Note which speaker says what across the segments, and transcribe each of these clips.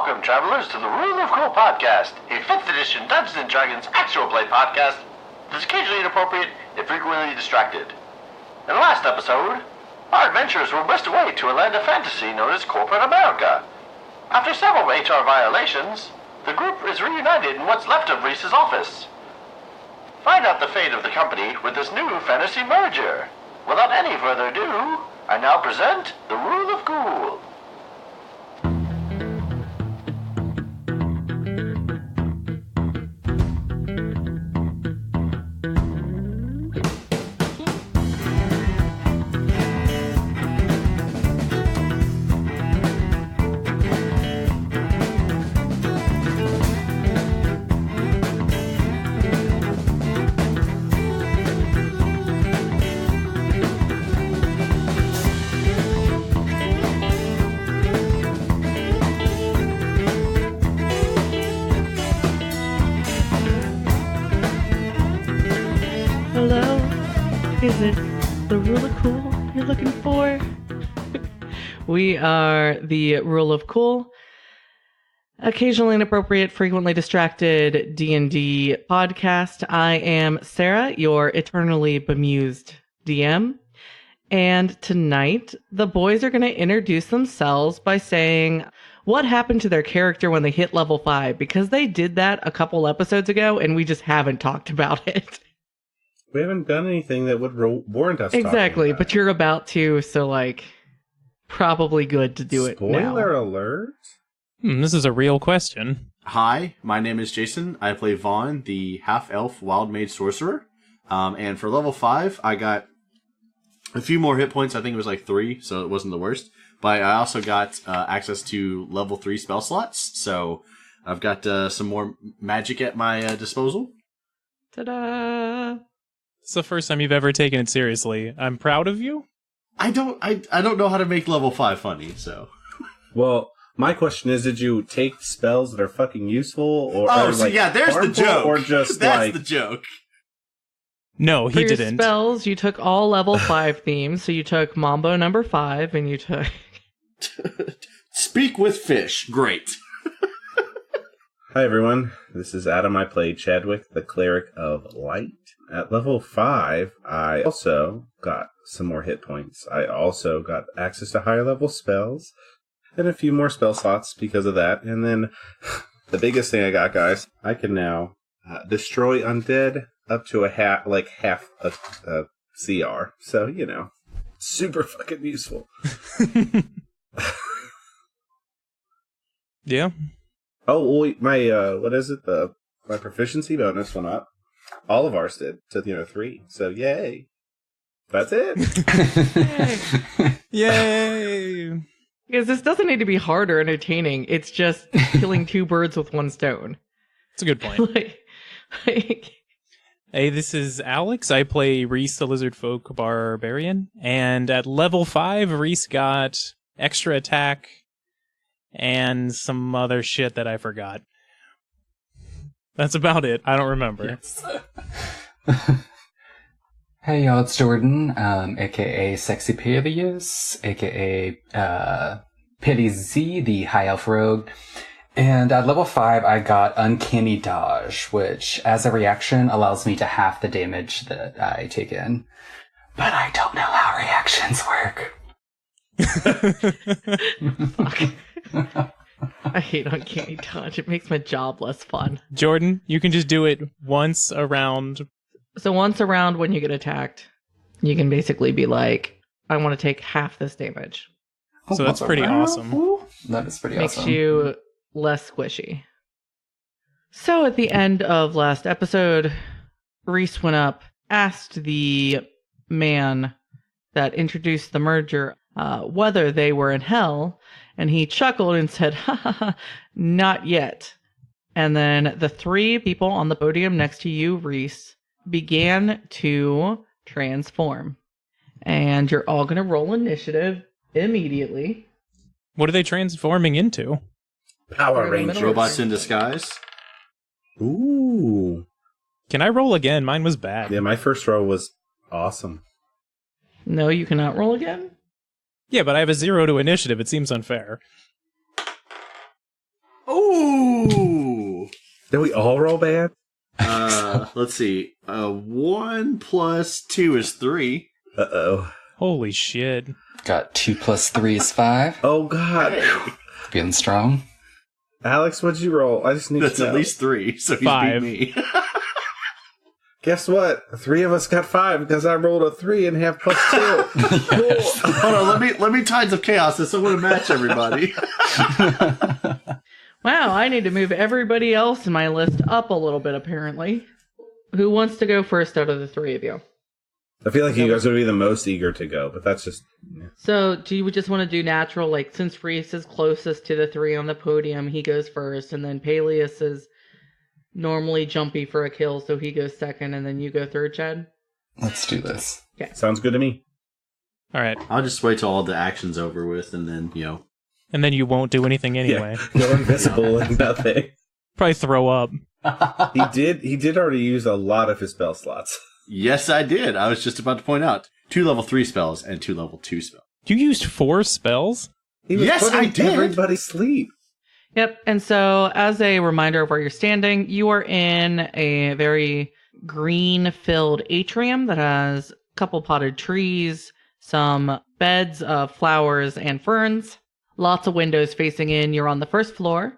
Speaker 1: Welcome, travelers, to the Rule of Cool podcast, a 5th edition Dungeons & Dragons actual play podcast that's occasionally inappropriate and frequently distracted. In the last episode, our adventurers were whisked away to a land of fantasy known as corporate America. After several HR violations, the group is reunited in what's left of Rhys's office. Find out the fate of the company with this new fantasy merger. Without any further ado, I now present the Rule of Cool.
Speaker 2: Is it the Rule of Cool you're looking for? We are the Rule of Cool, occasionally inappropriate, frequently distracted D&D podcast. I am Sarah, your eternally bemused DM. And tonight, the boys are going to introduce themselves by saying what happened to their character when they hit level 5, because they did that a couple episodes ago and we just haven't talked about it.
Speaker 3: We haven't done anything that would warrant us
Speaker 2: exactly,
Speaker 3: talking about
Speaker 2: but you're about to, so, probably good to do it now.
Speaker 3: Spoiler alert?
Speaker 4: This is a real question.
Speaker 5: Hi, my name is Jason. I play Vaan, the half-elf wild mage sorcerer. And for level 5, I got a few more hit points. I think it was 3, so it wasn't the worst. But I also got access to level 3 spell slots, so I've got some more magic at my disposal.
Speaker 2: Ta-da!
Speaker 4: It's the first time you've ever taken it seriously. I'm proud of you.
Speaker 5: I don't know how to make level 5 funny, so.
Speaker 3: Well, my question is, did you take spells that are fucking useful, or
Speaker 5: there's the joke.
Speaker 3: Or just
Speaker 5: that's the joke.
Speaker 4: No, he
Speaker 2: For
Speaker 4: didn't.
Speaker 2: Your spells, you took all level 5 themes, so you took Mambo number 5, and you took
Speaker 5: Speak with fish. Great.
Speaker 3: Hi everyone, this is Adam. I play Chadwick, the Cleric of Light. At level 5, I also got some more hit points. I also got access to higher level spells, and a few more spell slots because of that. And then, the biggest thing I got, guys, I can now destroy undead up to half a CR. So, super fucking useful.
Speaker 4: Yeah.
Speaker 3: Oh, wait, my, my proficiency bonus went up. All of ours did to, 3. So, yay. That's it.
Speaker 4: Yay.
Speaker 2: Because this doesn't need to be hard or entertaining. It's just killing 2 birds with 1 stone.
Speaker 4: That's a good point. Hey, this is Alex. I play Rhys, the Lizard Folk Barbarian. And at level 5, Rhys got extra attack and some other shit that I forgot. That's about it. I don't remember.
Speaker 6: Yes. Hey y'all, it's Jordan, aka Sexy Paelias, aka Pity Z, the High Elf Rogue. And at level 5, I got Uncanny Dodge, which, as a reaction, allows me to half the damage that I take in. But I don't know how reactions work.
Speaker 2: Fuck. I hate Uncanny Dodge. It makes my job less fun.
Speaker 4: Jordan, you can just do it once around.
Speaker 2: So once around when you get attacked, you can basically be like, I want to take half this damage.
Speaker 4: So that's pretty awesome.
Speaker 6: Ooh, that is pretty
Speaker 2: Makes
Speaker 6: awesome.
Speaker 2: you less squishy. So at the end of last episode, Rhys went up, asked the man that introduced the merger whether they were in hell, and he chuckled and said, ha ha ha, not yet. And then the 3 people on the podium next to you, Rhys, began to transform. And you're all going to roll initiative immediately.
Speaker 4: What are they transforming into?
Speaker 3: Power Rangers.
Speaker 5: Robots in disguise.
Speaker 3: Ooh.
Speaker 4: Can I roll again? Mine was bad.
Speaker 3: Yeah, my first row was awesome.
Speaker 2: No, you cannot roll again?
Speaker 4: Yeah, but I have a 0 to initiative. It seems unfair.
Speaker 5: Ooh!
Speaker 3: Did we all roll bad?
Speaker 5: Let's see. 1 plus 2 is 3.
Speaker 3: Uh-oh.
Speaker 4: Holy shit.
Speaker 6: Got 2 plus 3 is 5.
Speaker 3: Oh, God.
Speaker 6: Feeling strong.
Speaker 3: Alex, what'd you roll? I just need
Speaker 5: That's
Speaker 3: to know.
Speaker 5: at least 3, so he's
Speaker 4: 5.
Speaker 5: beat me.
Speaker 3: Guess what? 3 of us got 5 because I rolled a 3 and have plus 2. Cool.
Speaker 5: Hold on, let me Tides of Chaos this. I want to match everybody.
Speaker 2: Wow, I need to move everybody else in my list up a little bit, apparently. Who wants to go first out of the three of you?
Speaker 3: I feel like you guys would be the most eager to go, but that's just... Yeah.
Speaker 2: So, do you just want to do natural, like, since Rhys is closest to the three on the podium, he goes first, and then Paelias is normally jumpy for a kill, so he goes second, and then you go third, Chad?
Speaker 6: Let's do this.
Speaker 3: Sounds good to me.
Speaker 4: All right.
Speaker 5: I'll just wait till all the action's over with, and then,
Speaker 4: And then you won't do anything anyway.
Speaker 3: Yeah. Go invisible and nothing.
Speaker 4: Probably throw up.
Speaker 3: He did already use a lot of his spell slots.
Speaker 5: Yes, I did. I was just about to point out 2 level 3 spells and 2 level 2 spells.
Speaker 4: You used 4 spells?
Speaker 3: He was
Speaker 5: Yes,
Speaker 3: putting
Speaker 5: I did.
Speaker 3: everybody sleep.
Speaker 2: Yep, and so as a reminder of where you're standing, you are in a very green-filled atrium that has a couple potted trees, some beds of flowers and ferns, lots of windows facing in. You're on the first floor.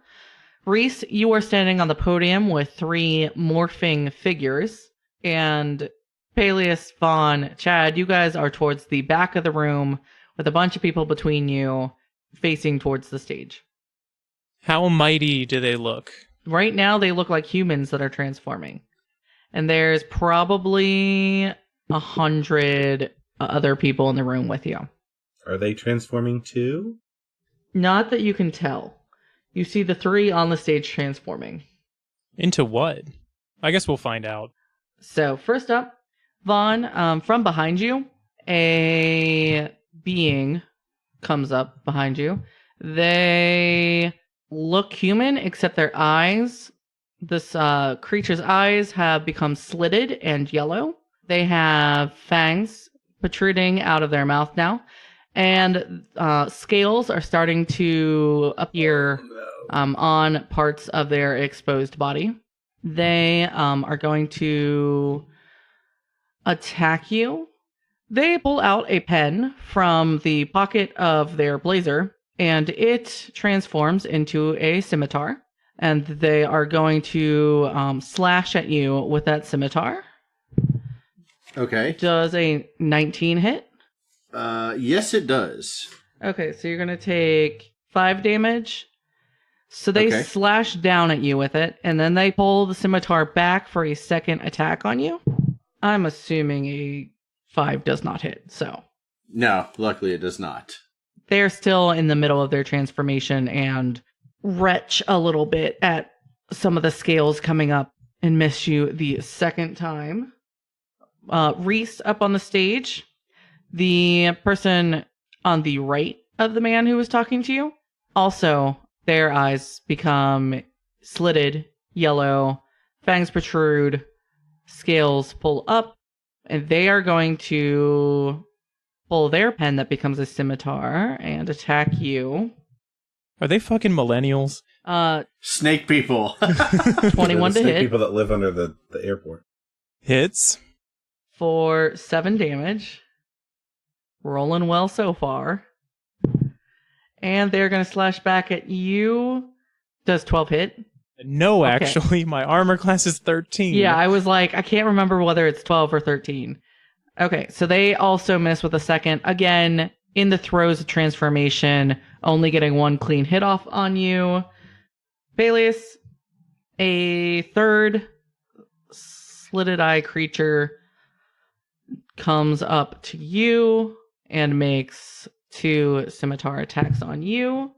Speaker 2: Rhys, you are standing on the podium with 3 morphing figures, and Paelias, Vaan, Chad, you guys are towards the back of the room with a bunch of people between you facing towards the stage.
Speaker 4: How mighty do they look?
Speaker 2: Right now, they look like humans that are transforming. And there's probably 100 other people in the room with you.
Speaker 3: Are they transforming too?
Speaker 2: Not that you can tell. You see the 3 on the stage transforming.
Speaker 4: Into what? I guess we'll find out.
Speaker 2: So, first up, Vaan, from behind you, a being comes up behind you. They look human, except their eyes. This creature's eyes have become slitted and yellow. They have fangs protruding out of their mouth now. And scales are starting to appear on parts of their exposed body. They are going to attack you. They pull out a pen from the pocket of their blazer, and it transforms into a scimitar. And they are going to slash at you with that scimitar.
Speaker 5: Okay.
Speaker 2: Does a 19 hit?
Speaker 5: Yes, it does.
Speaker 2: Okay, so you're going to take 5 damage. So they
Speaker 5: Okay.
Speaker 2: slash down at you with it, and then they pull the scimitar back for a second attack on you. I'm assuming a 5 does not hit, so.
Speaker 5: No, luckily it does not.
Speaker 2: They're still in the middle of their transformation and retch a little bit at some of the scales coming up and miss you the second time. Rhys up on the stage. The person on the right of the man who was talking to you, also their eyes become slitted, yellow, fangs protrude, scales pull up, and they are going to pull their pen that becomes a scimitar and attack you.
Speaker 4: Are they fucking millennials?
Speaker 5: Snake people.
Speaker 2: 21 to
Speaker 3: Snake
Speaker 2: hit
Speaker 3: people that live under the airport.
Speaker 4: Hits?
Speaker 2: for 7 damage. Rolling well so far. And they're going to slash back at you. Does 12 hit?
Speaker 4: No,
Speaker 2: Okay.
Speaker 4: actually. My armor class is 13.
Speaker 2: Yeah, I was like, I can't remember whether it's 12 or 13. Okay, so they also miss with a second. Again, in the throes of transformation, only getting 1 clean hit off on you. Paelias, a third slitted eye creature comes up to you and makes 2 scimitar attacks on you.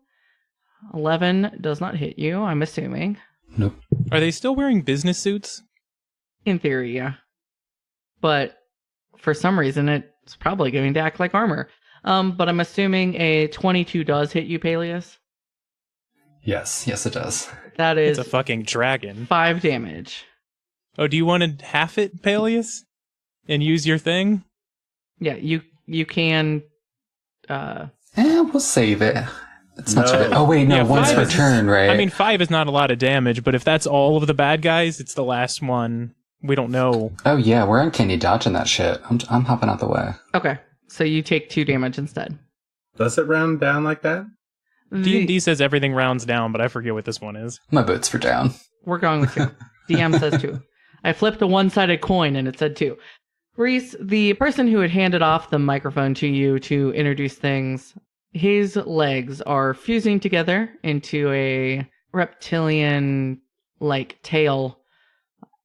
Speaker 2: 11 does not hit you, I'm assuming.
Speaker 6: Nope.
Speaker 4: Are they still wearing business suits?
Speaker 2: In theory, yeah. But for some reason, it's probably going to act like armor. But I'm assuming a 22 does hit you, Paelias.
Speaker 6: Yes, it does.
Speaker 2: That
Speaker 4: It's
Speaker 2: is
Speaker 4: a fucking dragon.
Speaker 2: 5 damage.
Speaker 4: Oh, do you want to half it, Paelias? And use your thing?
Speaker 2: Yeah, you can...
Speaker 6: We'll save it. It's not
Speaker 3: No.
Speaker 6: so good. Oh, wait, no,
Speaker 4: Yeah,
Speaker 6: once
Speaker 4: 5
Speaker 6: per
Speaker 4: is-
Speaker 6: turn, right?
Speaker 4: I mean, 5 is not a lot of damage, but if that's all of the bad guys, it's the last one. We don't know.
Speaker 6: Oh, yeah, we're uncanny dodging that shit. I'm hopping out the way.
Speaker 2: Okay, so you take 2 damage instead.
Speaker 3: Does it round down like that?
Speaker 4: D&D says everything rounds down, but I forget what this one is.
Speaker 6: My boots for down.
Speaker 2: We're going with 2. DM says 2. I flipped a one-sided coin and it said 2. Rhys, the person who had handed off the microphone to you to introduce things, his legs are fusing together into a reptilian-like tail.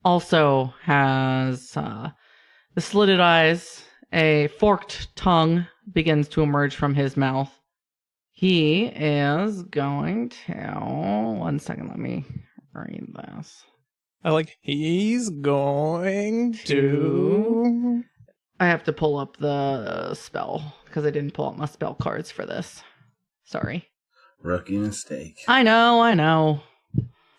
Speaker 2: Also has the slitted eyes. A forked tongue begins to emerge from his mouth. He is going to... One second, let me read this.
Speaker 4: I like, he's going to...
Speaker 2: I have to pull up the spell, because I didn't pull up my spell cards for this. Sorry.
Speaker 3: Rookie mistake.
Speaker 2: I know.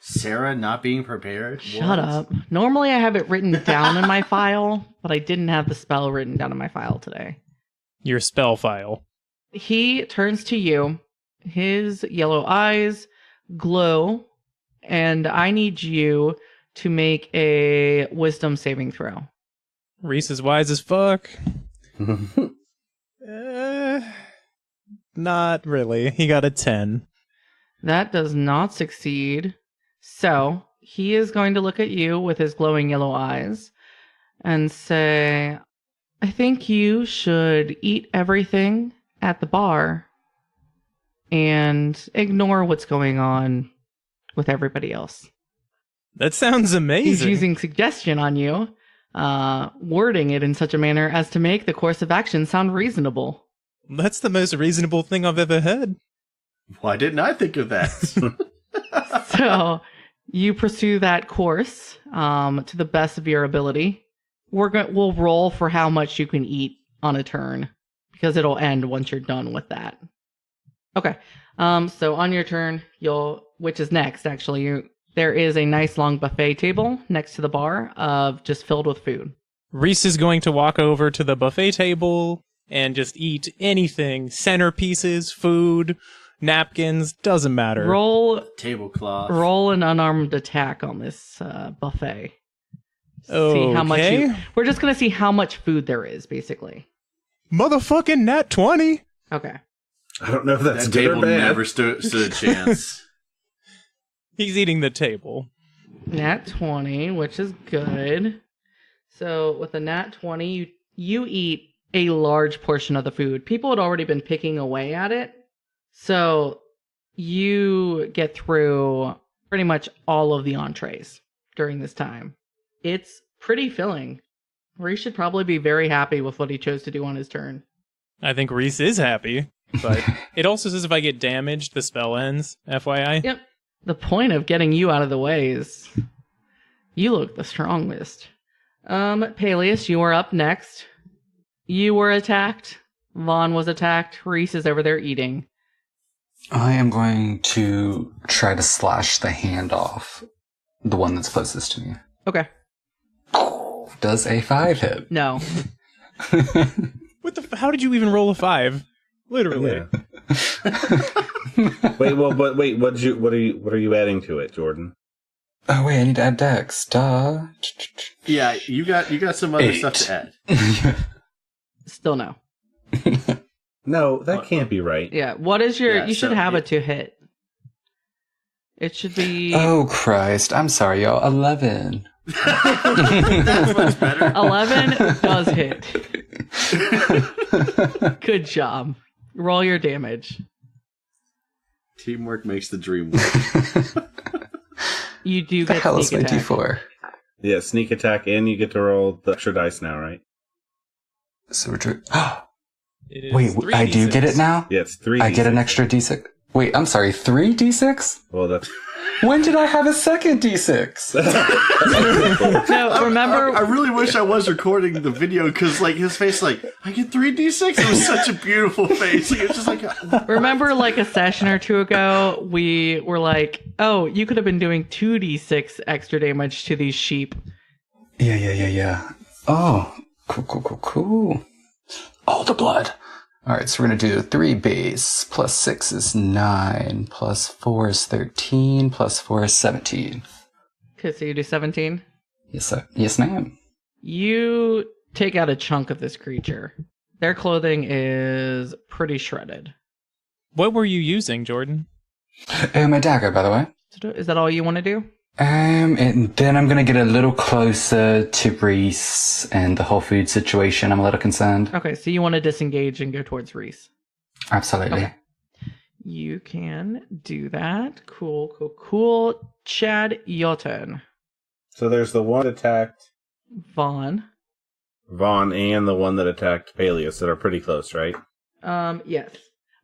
Speaker 5: Sarah not being prepared?
Speaker 2: Shut up. Normally I have it written down in my file, but I didn't have the spell written down in my file today.
Speaker 4: Your spell file.
Speaker 2: He turns to you. His yellow eyes glow, and I need you to make a wisdom saving throw.
Speaker 4: Rhys is wise as fuck. Not really. He got a 10.
Speaker 2: That does not succeed. So he is going to look at you with his glowing yellow eyes and say, I think you should eat everything at the bar and ignore what's going on with everybody else.
Speaker 4: That sounds amazing.
Speaker 2: He's using suggestion on you, wording it in such a manner as to make the course of action sound reasonable.
Speaker 4: That's the most reasonable thing I've ever heard.
Speaker 5: Why didn't I think of that?
Speaker 2: So you pursue that course to the best of your ability. We'll roll for how much you can eat on a turn, because it'll end once you're done with that. Okay. So on your turn, which is next actually, there is a nice long buffet table next to the bar just filled with food.
Speaker 4: Rhys is going to walk over to the buffet table and just eat anything. Centerpieces, food, napkins, doesn't matter.
Speaker 2: Roll
Speaker 5: Tablecloth.
Speaker 2: an unarmed attack on this buffet.
Speaker 4: Okay.
Speaker 2: See how much we're just gonna see how much food there is, basically.
Speaker 4: Motherfucking nat 20.
Speaker 2: Okay.
Speaker 3: I don't know if that's
Speaker 5: That
Speaker 3: good
Speaker 5: table
Speaker 3: or bad.
Speaker 5: never stood a chance.
Speaker 4: He's eating the table.
Speaker 2: Nat 20, which is good. So with a nat 20, you eat a large portion of the food. People had already been picking away at it. So you get through pretty much all of the entrees during this time. It's pretty filling. Rhys should probably be very happy with what he chose to do on his turn.
Speaker 4: I think Rhys is happy. But it also says if I get damaged, the spell ends. FYI.
Speaker 2: Yep. The point of getting you out of the way is you look the strongest. Paelias, you are up next. You were attacked. Vaan was attacked. Rhys is over there eating.
Speaker 6: I am going to try to slash the hand off. The one that's closest to me.
Speaker 2: Okay.
Speaker 6: Does a 5 hit?
Speaker 2: No.
Speaker 4: What the? How did you even roll a 5? Literally.
Speaker 3: Yeah. Wait, what are you adding to it, Jordan?
Speaker 6: Oh wait, I need to add dex. Duh.
Speaker 5: Yeah, you got some other
Speaker 6: 8.
Speaker 5: stuff to add.
Speaker 2: Still no.
Speaker 3: No, that can't be right.
Speaker 2: Yeah. What is your...
Speaker 5: Yeah,
Speaker 2: you should
Speaker 5: so
Speaker 2: have it to hit. It should be...
Speaker 6: Oh Christ! I'm sorry, y'all. 11.
Speaker 5: That's much better.
Speaker 2: 11 does hit. Good job. Roll your damage.
Speaker 5: Teamwork makes the dream work.
Speaker 2: You do
Speaker 6: The
Speaker 2: get
Speaker 6: hell is
Speaker 2: sneak
Speaker 6: my
Speaker 2: attack.
Speaker 6: D4?
Speaker 3: Yeah, sneak attack, and you get to roll the extra dice now, right?
Speaker 6: So we're doing...
Speaker 4: It is
Speaker 6: Wait,
Speaker 4: 3d6.
Speaker 6: I do get it now?
Speaker 3: Yeah, it's 3.
Speaker 6: I get an extra D6. Wait, I'm sorry, 3 D6?
Speaker 3: Well, that's...
Speaker 6: When did I have a second D6?
Speaker 2: No, remember...
Speaker 5: I really wish I was recording the video because, like, his face, like, I get 3d6. It was such a beautiful face. He was just like,
Speaker 2: Remember, like, a session or two ago, we were like, oh, you could have been doing 2d6 extra damage to these sheep.
Speaker 6: Yeah. Oh, cool. Oh, the blood. Alright, so we're going to do 3 base, plus 6 is 9, plus 4 is 13, plus 4 is 17.
Speaker 2: Okay, so you do 17.
Speaker 6: Yes, sir. Yes, ma'am.
Speaker 2: You take out a chunk of this creature. Their clothing is pretty shredded.
Speaker 4: What were you using, Jordan?
Speaker 6: My dagger, by the way.
Speaker 2: Is that all you want to do?
Speaker 6: And then I'm gonna get a little closer to Rhys and the whole food situation. I'm a little concerned.
Speaker 2: Okay, so you want to disengage and go towards Rhys.
Speaker 6: Absolutely.
Speaker 2: Okay. You can do that. Cool. Chad, your turn.
Speaker 3: So there's the one that attacked
Speaker 2: Vaan,
Speaker 3: and the one that attacked Paelias that are pretty close, right?
Speaker 2: Yes.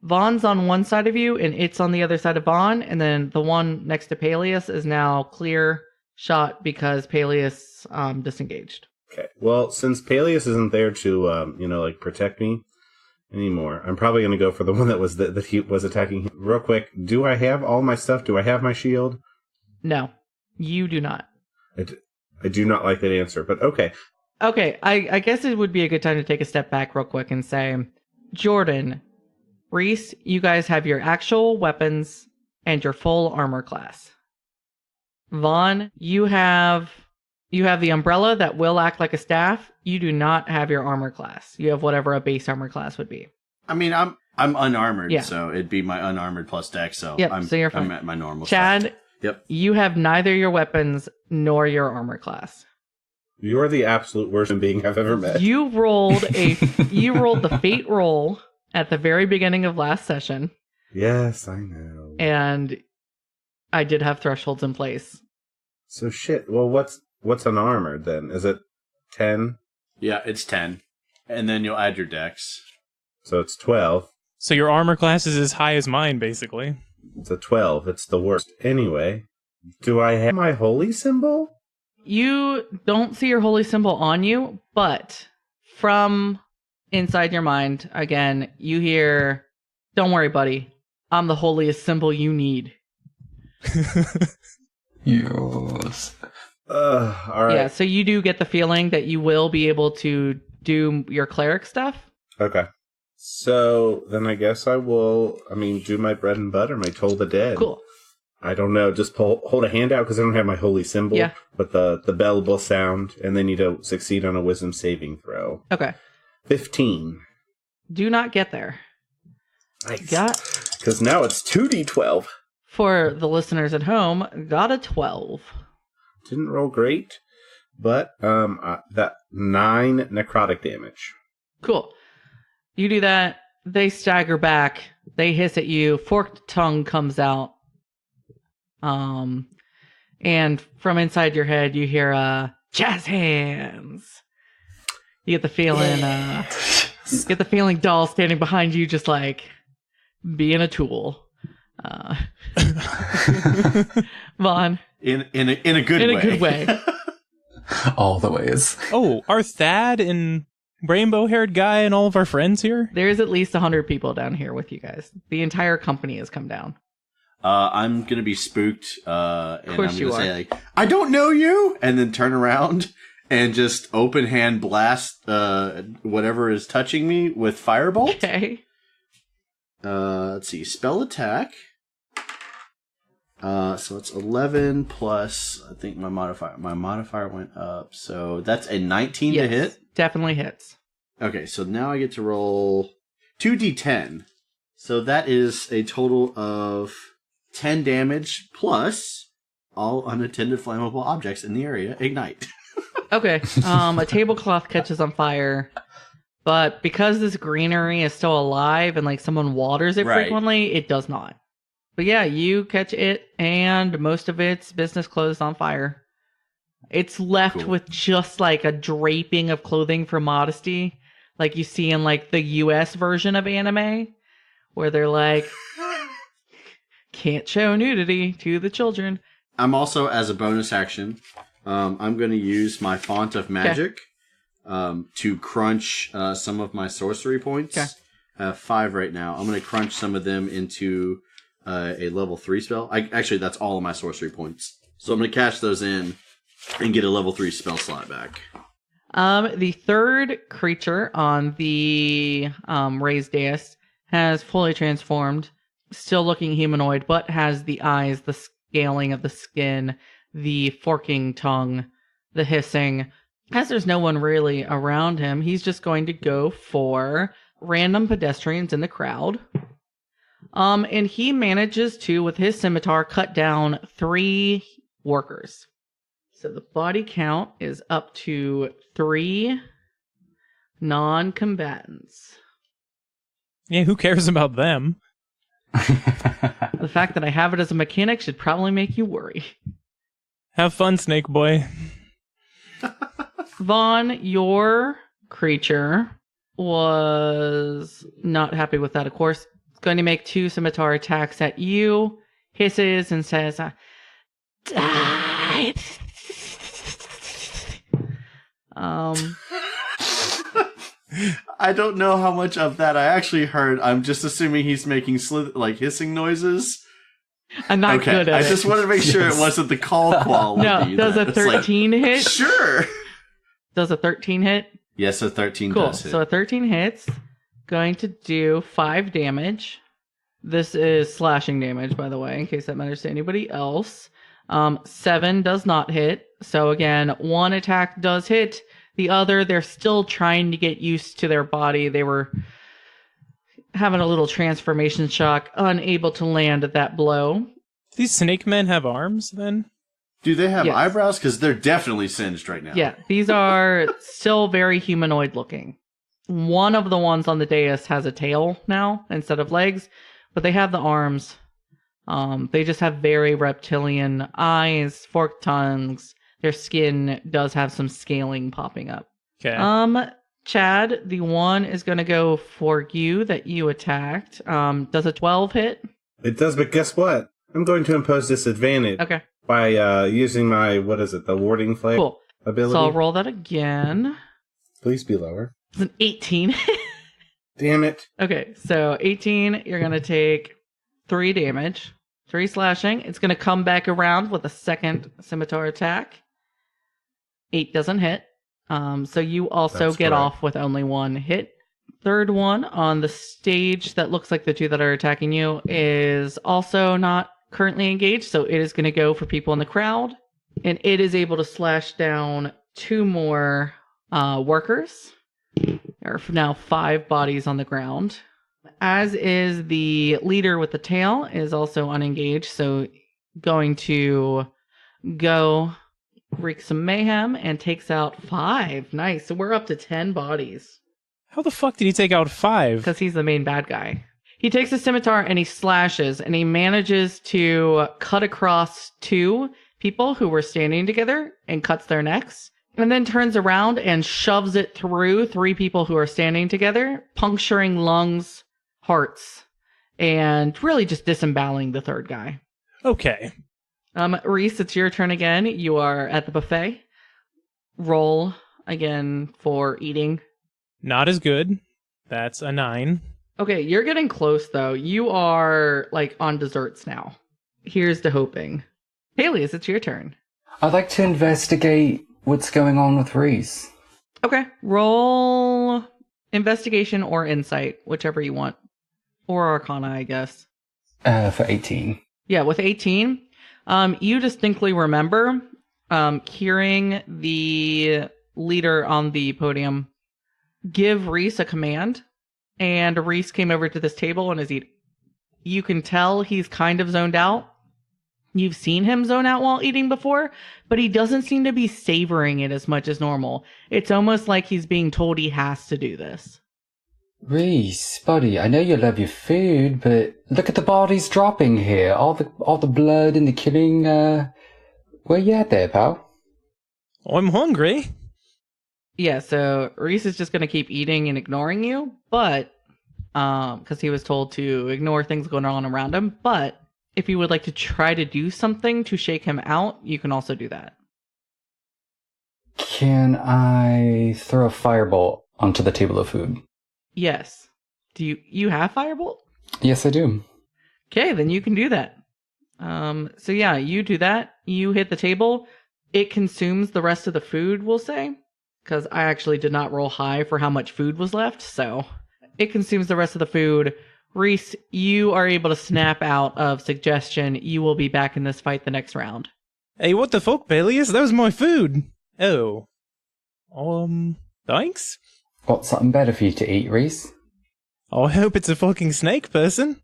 Speaker 2: Vaughn's on one side of you, and it's on the other side of Vaan, and then the one next to Paelias is now clear shot because Paelias disengaged.
Speaker 3: Okay. Well, since Paelias isn't there to, protect me anymore, I'm probably going to go for the one that he was attacking him. Real quick, do I have all my stuff? Do I have my shield?
Speaker 2: No, you do not.
Speaker 3: I do not like that answer, but okay.
Speaker 2: Okay, I guess it would be a good time to take a step back real quick and say, Jordan, Rhys, you guys have your actual weapons and your full armor class. Vaan, you have the umbrella that will act like a staff. You do not have your armor class. You have whatever a base armor class would be.
Speaker 5: I mean, I'm unarmored,
Speaker 2: Yeah.
Speaker 5: so it'd be my unarmored plus dex. So
Speaker 2: Yep, so you're fine.
Speaker 5: I'm at my normal.
Speaker 2: Chad,
Speaker 5: stuff. Yep.
Speaker 2: You have neither your weapons nor your armor class.
Speaker 3: You're the absolute worst human being I've ever met.
Speaker 2: You rolled the fate roll at the very beginning of last session.
Speaker 3: Yes, I know.
Speaker 2: And I did have thresholds in place.
Speaker 3: So shit. Well, what's unarmored then? Is it 10?
Speaker 5: Yeah, it's 10, and then you'll add your dex.
Speaker 3: So it's 12.
Speaker 4: So your armor class is as high as mine, basically.
Speaker 3: It's a 12. It's the worst. Anyway, do I have my holy symbol?
Speaker 2: You don't see your holy symbol on you, but from inside your mind, again, you hear, "Don't worry, buddy. I'm the holiest symbol you need."
Speaker 6: Yes.
Speaker 3: All right.
Speaker 2: Yeah, so you do get the feeling that you will be able to do your cleric stuff.
Speaker 3: Okay. So then I guess I will, do my bread and butter, my Toll the Dead.
Speaker 2: Cool.
Speaker 3: I don't know, just hold a hand out because I don't have my holy symbol.
Speaker 2: Yeah.
Speaker 3: But the bell will sound, and they need to succeed on a wisdom saving throw.
Speaker 2: Okay.
Speaker 3: 15.
Speaker 2: Do not get there.
Speaker 3: Nice. Because now it's 2d12.
Speaker 2: For the listeners at home, got a 12.
Speaker 3: Didn't roll great, but that 9 necrotic damage.
Speaker 2: Cool. You do that. They stagger back. They hiss at you. Forked tongue comes out. And from inside your head, you hear jazz hands. You get the feeling Doll standing behind you, just like being a tool. Vaan.
Speaker 5: In a good way.
Speaker 2: In a good way.
Speaker 6: All the ways.
Speaker 4: Oh, are Thad and rainbow-haired guy and all of our friends here?
Speaker 2: There's at least 100 people down here with you guys. The entire company has come down.
Speaker 5: I'm gonna be spooked, and I'm gonna say like, "I don't know you," and then turn around and just open hand blast whatever is touching me with firebolt.
Speaker 2: Okay.
Speaker 5: Let's see, spell attack. So it's 11 plus, I think my modifier went up, so that's a 19 to hit.
Speaker 2: Definitely hits.
Speaker 5: Okay, so now I get to roll 2d10. So that is a total of 10 damage plus all unattended flammable objects in the area ignite.
Speaker 2: Okay. A tablecloth catches on fire, but because this greenery is still alive and like someone waters it frequently, it does not. But yeah, you catch it and most of its business clothes on fire. It's left with just like a draping of clothing for modesty, like you see in like the US version of anime, where they're like, can't show nudity to the children.
Speaker 5: I'm also, as a bonus action, I'm going to use my Font of Magic to crunch some of my sorcery points.
Speaker 2: Okay.
Speaker 5: I have 5 right now. I'm going to crunch some of them into a level 3 spell. Actually, that's all of my sorcery points. So I'm going to cash those in and get a level 3 spell slot back.
Speaker 2: The third creature on the raised dais has fully transformed, still looking humanoid, but has the eyes, the scaling of the skin, the forking tongue, the hissing. As there's no one really around him, he's just going to go for random pedestrians in the crowd. And he manages to, with his scimitar, cut down 3 workers. So the body count is up to 3 non-combatants.
Speaker 4: Yeah, who cares about them?
Speaker 2: The fact that I have it as a mechanic should probably make you worry.
Speaker 4: Have fun, Snake Boy.
Speaker 2: Vaan, your creature was not happy with that, of course. It's going to make 2 scimitar attacks at you, hisses, and says, die!
Speaker 5: I don't know how much of that I actually heard. I'm just assuming he's making hissing noises.
Speaker 2: I'm not good at it.
Speaker 5: I just wanted to make sure it wasn't the call quality.
Speaker 2: No, does a 13 hit?
Speaker 5: Sure.
Speaker 2: Does a 13 hit?
Speaker 5: Yes, a 13
Speaker 2: cool.
Speaker 5: does hit.
Speaker 2: So a 13 hits. Going to do 5 damage. This is slashing damage, by the way, in case that matters to anybody else. 7 does not hit. So again, 1 attack does hit. The other, they're still trying to get used to their body. They were having a little transformation shock, unable to land that blow.
Speaker 4: Do these snake men have arms, then?
Speaker 5: Do they have
Speaker 2: Yes.
Speaker 5: eyebrows? Because they're definitely singed right now.
Speaker 2: Yeah, these are still very humanoid looking. One of the ones on the dais has a tail now instead of legs, but they have the arms. They just have very reptilian eyes, forked tongues. Their skin does have some scaling popping up.
Speaker 4: Okay.
Speaker 2: Chad, the one is going to go for you that you attacked. Does a 12 hit?
Speaker 3: It does, but guess what? I'm going to impose disadvantage
Speaker 2: Okay.
Speaker 3: by using my, the warding flare
Speaker 2: Cool.
Speaker 3: ability.
Speaker 2: So I'll roll that again.
Speaker 3: Please be lower.
Speaker 2: It's an 18.
Speaker 3: Damn it.
Speaker 2: Okay, so 18, you're going to take 3 damage. 3 slashing. It's going to come back around with a second scimitar attack. 8 doesn't hit. So you also
Speaker 3: That's
Speaker 2: get
Speaker 3: correct.
Speaker 2: off with only 1 hit. Third one on the stage that looks like the 2 that are attacking you is also not currently engaged. So it is going to go for people in the crowd. And it is able to slash down 2 more workers. There are now 5 bodies on the ground. As is the leader with the tail is also unengaged. So going to go wreak some mayhem and takes out 5. Nice. So we're up to 10 bodies.
Speaker 4: How the fuck did he take out 5?
Speaker 2: Because he's the main bad guy. He takes a scimitar and he slashes and he manages to cut across 2 people who were standing together and cuts their necks. And then turns around and shoves it through 3 people who are standing together, puncturing lungs, hearts, and really just disemboweling the third guy.
Speaker 4: Okay.
Speaker 2: Rhys, it's your turn again. You are at the buffet. Roll again for eating.
Speaker 4: Not as good. That's a 9.
Speaker 2: Okay, you're getting close though. You are on desserts now. Here's to hoping. Paelias, it's your turn.
Speaker 6: I'd like to investigate what's going on with Rhys.
Speaker 2: Okay, roll investigation or insight, whichever you want. Or arcana, I guess.
Speaker 6: For 18.
Speaker 2: Yeah, with 18, you distinctly remember hearing the leader on the podium give Rhys a command, and Rhys came over to this table and is eating. You can tell he's kind of zoned out. You've seen him zone out while eating before, but he doesn't seem to be savoring it as much as normal. It's almost like he's being told he has to do this.
Speaker 6: Rhys, buddy, I know you love your food, but look at the bodies dropping here. All the blood and the killing. Where you at there, pal?
Speaker 4: I'm hungry.
Speaker 2: Yeah, so Rhys is just going to keep eating and ignoring you, but because he was told to ignore things going on around him. But if you would like to try to do something to shake him out, you can also do that.
Speaker 6: Can I throw a firebolt onto the table of food?
Speaker 2: Yes. Do you have Firebolt?
Speaker 6: Yes, I do.
Speaker 2: Okay, then you can do that. So yeah, you do that. You hit the table. It consumes the rest of the food, we'll say. because I actually did not roll high for how much food was left, so it consumes the rest of the food. Rhys, you are able to snap out of suggestion. You will be back in this fight the next round.
Speaker 4: Hey, what the fuck, Paelias? That was my food. Oh. Thanks?
Speaker 6: Got something better for you to eat, Rhys?
Speaker 4: I hope it's a fucking snake person.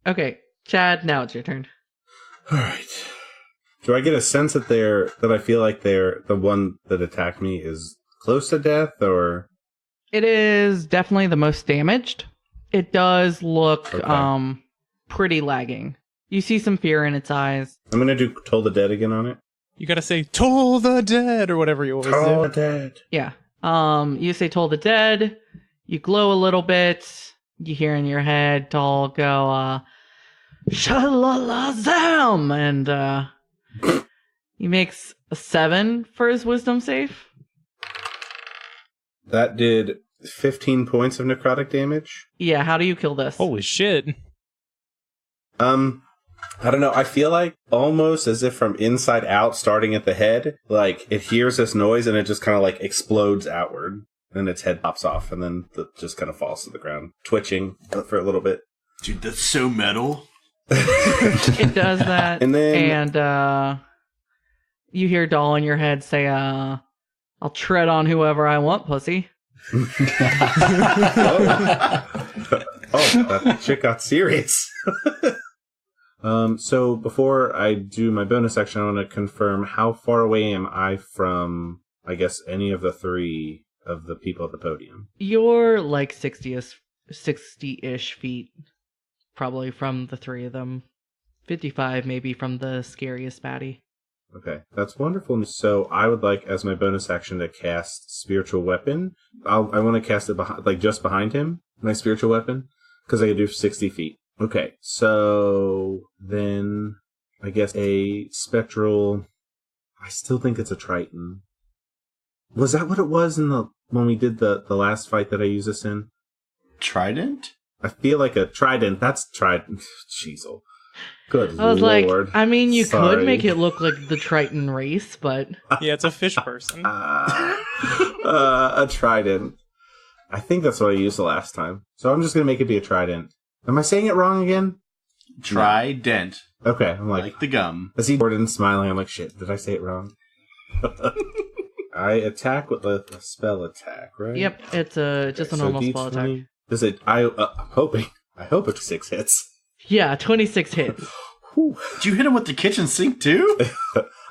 Speaker 2: Okay, Chad, now it's your turn.
Speaker 3: All right. Do I get a sense that I feel like the one that attacked me is close to death, or?
Speaker 2: It is definitely the most damaged. It does look pretty lagging. You see some fear in its eyes.
Speaker 3: I'm gonna do Toll the Dead again on it.
Speaker 4: You gotta say, Toll the Dead, or whatever you always
Speaker 3: Toll the
Speaker 4: do.
Speaker 3: Dead.
Speaker 2: Yeah. You say Toll the Dead. You glow a little bit. You hear in your head Toll go, Shalalazam! And, he makes a 7 for his wisdom save.
Speaker 3: That did 15 points of necrotic damage.
Speaker 2: Yeah, how do you kill this?
Speaker 4: Holy shit.
Speaker 3: I don't know. I feel like almost as if from inside out, starting at the head, like it hears this noise and it just kind of like explodes outward. And its head pops off and then it just kind of falls to the ground, twitching for a little bit.
Speaker 5: Dude, that's so metal.
Speaker 2: It does that.
Speaker 3: And then...
Speaker 2: And, you hear Doll in your head say, I'll tread on whoever I want, pussy.
Speaker 3: Oh, that shit got serious. So before I do my bonus action, I want to confirm how far away am I from, I guess, any of the 3 of the people at the podium?
Speaker 2: You're like 60-ish feet, probably from the 3 of them. 55 maybe from the scariest baddie.
Speaker 3: Okay, that's wonderful. So I would like, as my bonus action, to cast Spiritual Weapon. I want to cast it just behind him, my Spiritual Weapon, because I can do 60 feet. Okay, so then I guess a spectral... I still think it's a Triton. Was that what it was when we did the last fight that I used this in?
Speaker 5: Trident?
Speaker 3: I feel like a Trident. That's Trident. Jeez. Good
Speaker 2: I was
Speaker 3: Lord.
Speaker 2: like, I mean, you
Speaker 3: Sorry.
Speaker 2: could make it look like the Triton race, but...
Speaker 4: Yeah, it's a fish person.
Speaker 3: A Trident. I think that's what I used the last time. So I'm just going to make it be a Trident. Am I saying it wrong again?
Speaker 5: Trident.
Speaker 3: Okay, I'm
Speaker 5: Like the gum.
Speaker 3: I see Gordon smiling. I'm like, shit, did I say it wrong? I attack with a spell attack, right?
Speaker 2: Yep, it's just a normal spell attack.
Speaker 3: D20. Does it? I'm hoping. I hope it's 6 hits.
Speaker 2: Yeah, 26 hits.
Speaker 3: Whew.
Speaker 5: Did you hit him with the kitchen sink too?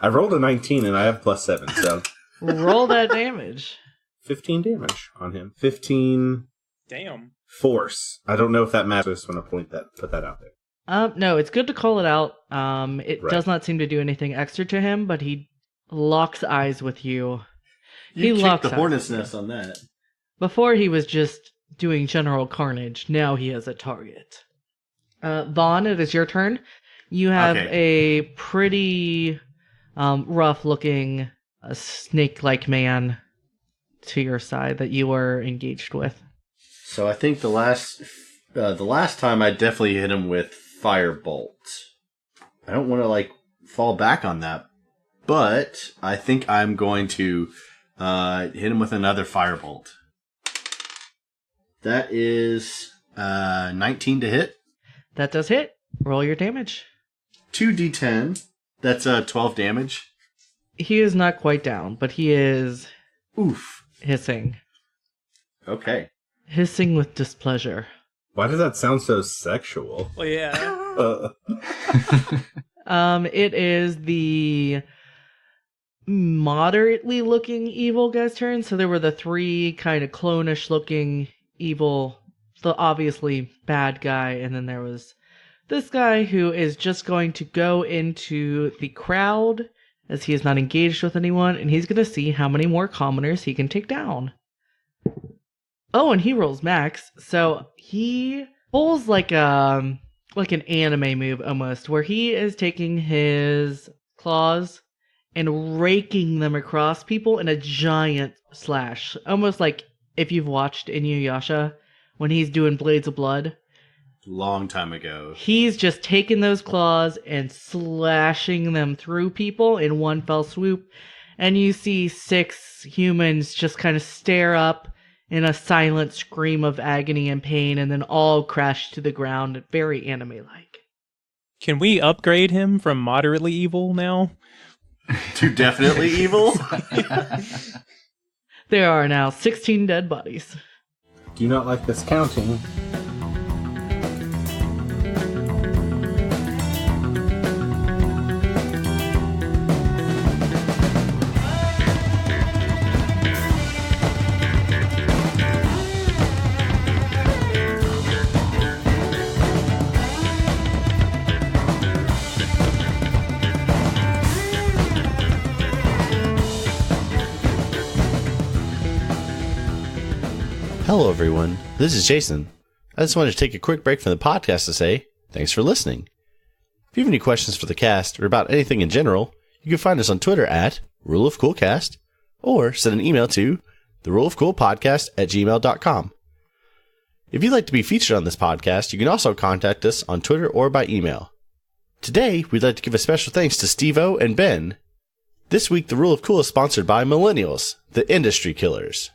Speaker 3: I rolled a 19 and I have +7, so
Speaker 2: Roll that damage.
Speaker 3: 15 damage on him. 15
Speaker 4: Damn.
Speaker 3: force. I don't know if that matters. I just want to put that out there.
Speaker 2: No, it's good to call it out. It
Speaker 3: Right.
Speaker 2: does not seem to do anything extra to him, but he locks eyes with you.
Speaker 5: You
Speaker 2: He
Speaker 5: kicked
Speaker 2: locks
Speaker 5: the
Speaker 2: eyes
Speaker 5: hornet's
Speaker 2: with you.
Speaker 5: nest on that.
Speaker 2: Before he was just doing general carnage. Now he has a target. Vaan, it is your turn. You have a pretty rough-looking snake-like man to your side that you were engaged with.
Speaker 5: So I think the last time I definitely hit him with Firebolt. I don't want to fall back on that, but I think I'm going to hit him with another Firebolt. That is 19 to hit.
Speaker 2: That does hit. Roll your damage.
Speaker 5: 2d10. That's 12 damage.
Speaker 2: He is not quite down, but he is
Speaker 5: Oof.
Speaker 2: hissing.
Speaker 5: Okay.
Speaker 2: Hissing with displeasure.
Speaker 3: Why does that sound so sexual?
Speaker 4: Well, yeah.
Speaker 2: It is the moderately looking evil guy's turn. So there were the 3 kind of clone-ish looking evil, the obviously bad guy, and then there was this guy who is just going to go into the crowd as he is not engaged with anyone, and he's going to see how many more commoners he can take down. Oh, and he rolls max, so he pulls like an anime move almost, where he is taking his claws and raking them across people in a giant slash. Almost like if you've watched Inuyasha, when he's doing Blades of Blood.
Speaker 5: Long time ago.
Speaker 2: He's just taking those claws and slashing them through people in one fell swoop. And you see 6 humans just kind of stare up in a silent scream of agony and pain, and then all crash to the ground, very anime-like.
Speaker 4: Can we upgrade him from moderately evil now?
Speaker 5: To definitely evil?
Speaker 2: There are now 16 dead bodies.
Speaker 3: Do you not like this counting?
Speaker 1: Hello, everyone. This is Jason. I just wanted to take a quick break from the podcast to say thanks for listening. If you have any questions for the cast or about anything in general, you can find us on Twitter at RuleOfCoolCast or send an email to theruleofcoolpodcast@gmail.com. If you'd like to be featured on this podcast, you can also contact us on Twitter or by email. Today, we'd like to give a special thanks to Steve-O and Ben. This week, The Rule of Cool is sponsored by Millennials, the industry killers.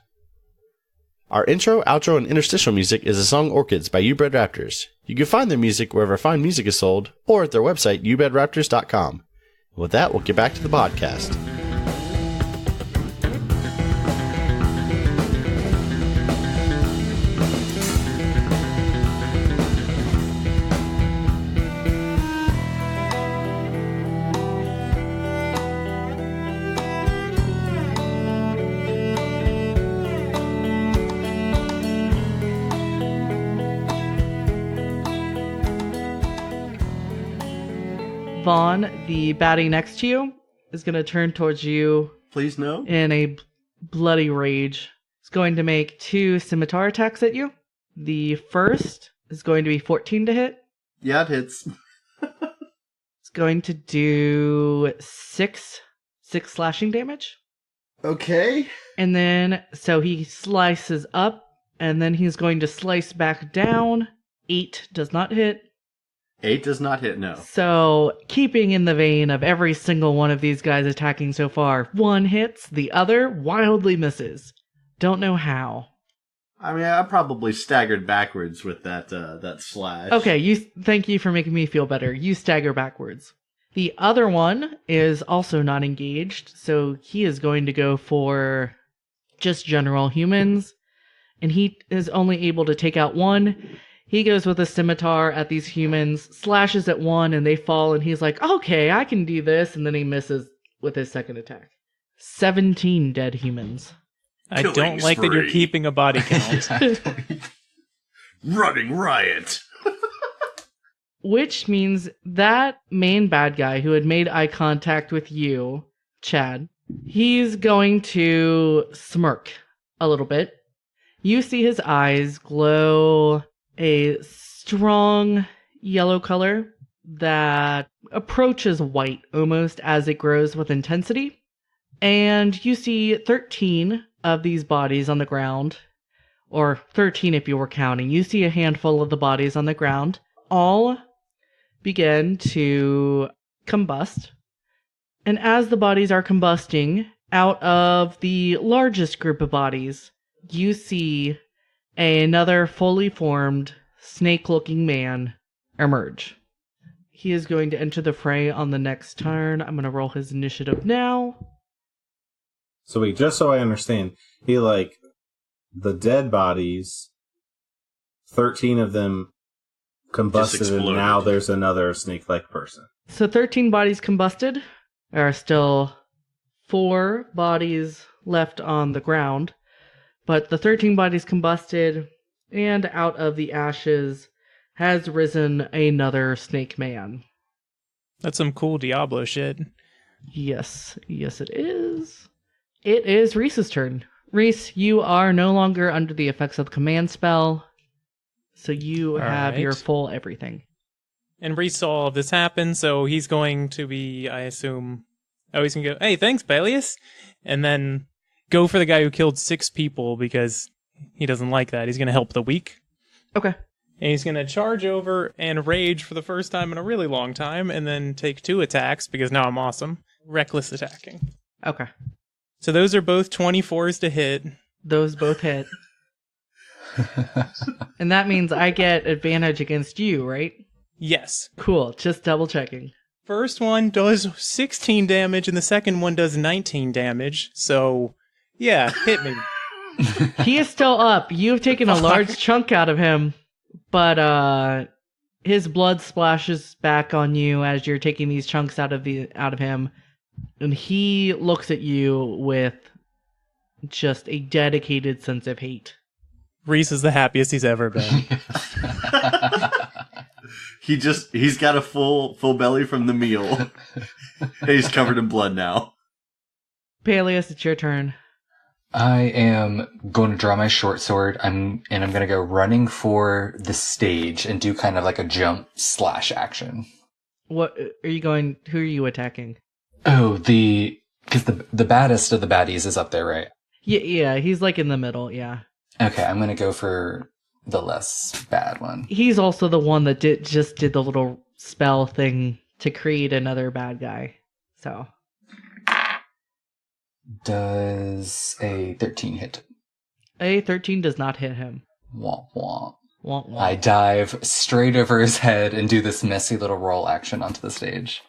Speaker 1: Our intro, outro, and interstitial music is the song Orchids by YouBred Raptors. You can find their music wherever fine music is sold or at their website, youbredraptors.com. With that, we'll get back to the podcast.
Speaker 2: Vaan, the baddie next to you, is going to turn towards you
Speaker 5: Please no.
Speaker 2: in a bloody rage. It's going to make 2 scimitar attacks at you. The first is going to be 14 to hit.
Speaker 5: Yeah, it hits.
Speaker 2: It's going to do 6 slashing damage.
Speaker 5: Okay.
Speaker 2: And then, so he slices up, and then he's going to slice back down. 8 does not hit.
Speaker 5: 8 does not hit, no.
Speaker 2: So, keeping in the vein of every single one of these guys attacking so far, 1 hits, the other wildly misses. Don't know how.
Speaker 5: I mean, I probably staggered backwards with that slash.
Speaker 2: Okay, thank you for making me feel better. You stagger backwards. The other one is also not engaged, so he is going to go for just general humans, and he is only able to take out 1. He goes with a scimitar at these humans, slashes at 1, and they fall, and he's like, okay, I can do this, and then he misses with his second attack. 17 dead humans.
Speaker 4: I don't like that you're keeping a body count.
Speaker 5: Running riot.
Speaker 2: Which means that main bad guy who had made eye contact with you, Chad, he's going to smirk a little bit. You see his eyes glow a strong yellow color that approaches white almost as it grows with intensity. And you see 13 of these bodies on the ground, or 13 if you were counting. You see a handful of the bodies on the ground, all begin to combust. And as the bodies are combusting, out of the largest group of bodies, you see another fully formed, snake-looking man emerge. He is going to enter the fray on the next turn. I'm going to roll his initiative now.
Speaker 3: So wait, just so I understand, the dead bodies, 13 of them combusted, and now there's another snake-like person.
Speaker 2: So 13 bodies combusted. There are still 4 bodies left on the ground. But the 13 bodies combusted, and out of the ashes has risen another snake man.
Speaker 4: That's some cool Diablo shit.
Speaker 2: Yes, it is. It is Rhys's turn. Rhys, you are no longer under the effects of the command spell, so you have your full everything.
Speaker 4: And Rhys saw all of this happen, so he's going to be, I assume... Oh, he's going to go, hey, thanks, Paelias! And then go for the guy who killed 6 people, because he doesn't like that. He's going to help the weak.
Speaker 2: Okay.
Speaker 4: And he's going to charge over and rage for the first time in a really long time, and then take 2 attacks, because now I'm awesome. Reckless attacking.
Speaker 2: Okay.
Speaker 4: So those are both 24s to hit.
Speaker 2: Those both hit. And that means I get advantage against you, right?
Speaker 4: Yes.
Speaker 2: Cool. Just double checking.
Speaker 4: First one does 16 damage, and the second one does 19 damage. So, yeah, hit me.
Speaker 2: He is still up. You've taken a large chunk out of him, but his blood splashes back on you as you're taking these chunks out of him, and he looks at you with just a dedicated sense of hate.
Speaker 4: Rhys is the happiest he's ever been.
Speaker 5: He's got a full belly from the meal. He's covered in blood now.
Speaker 2: Paelias, it's your turn.
Speaker 6: I am going to draw my short sword. I'm going to go running for the stage and do kind of like a jump / action.
Speaker 2: What are you going? Who are you attacking?
Speaker 6: Oh, because the baddest of the baddies is up there, right?
Speaker 2: Yeah, he's like in the middle. Yeah.
Speaker 6: Okay, I'm going to go for the less bad one.
Speaker 2: He's also the one that did the little spell thing to create another bad guy. So.
Speaker 6: Does a 13 hit?
Speaker 2: A 13 does not hit him.
Speaker 6: Womp womp.
Speaker 2: Womp womp.
Speaker 6: I dive straight over his head and do this messy little roll action onto the stage.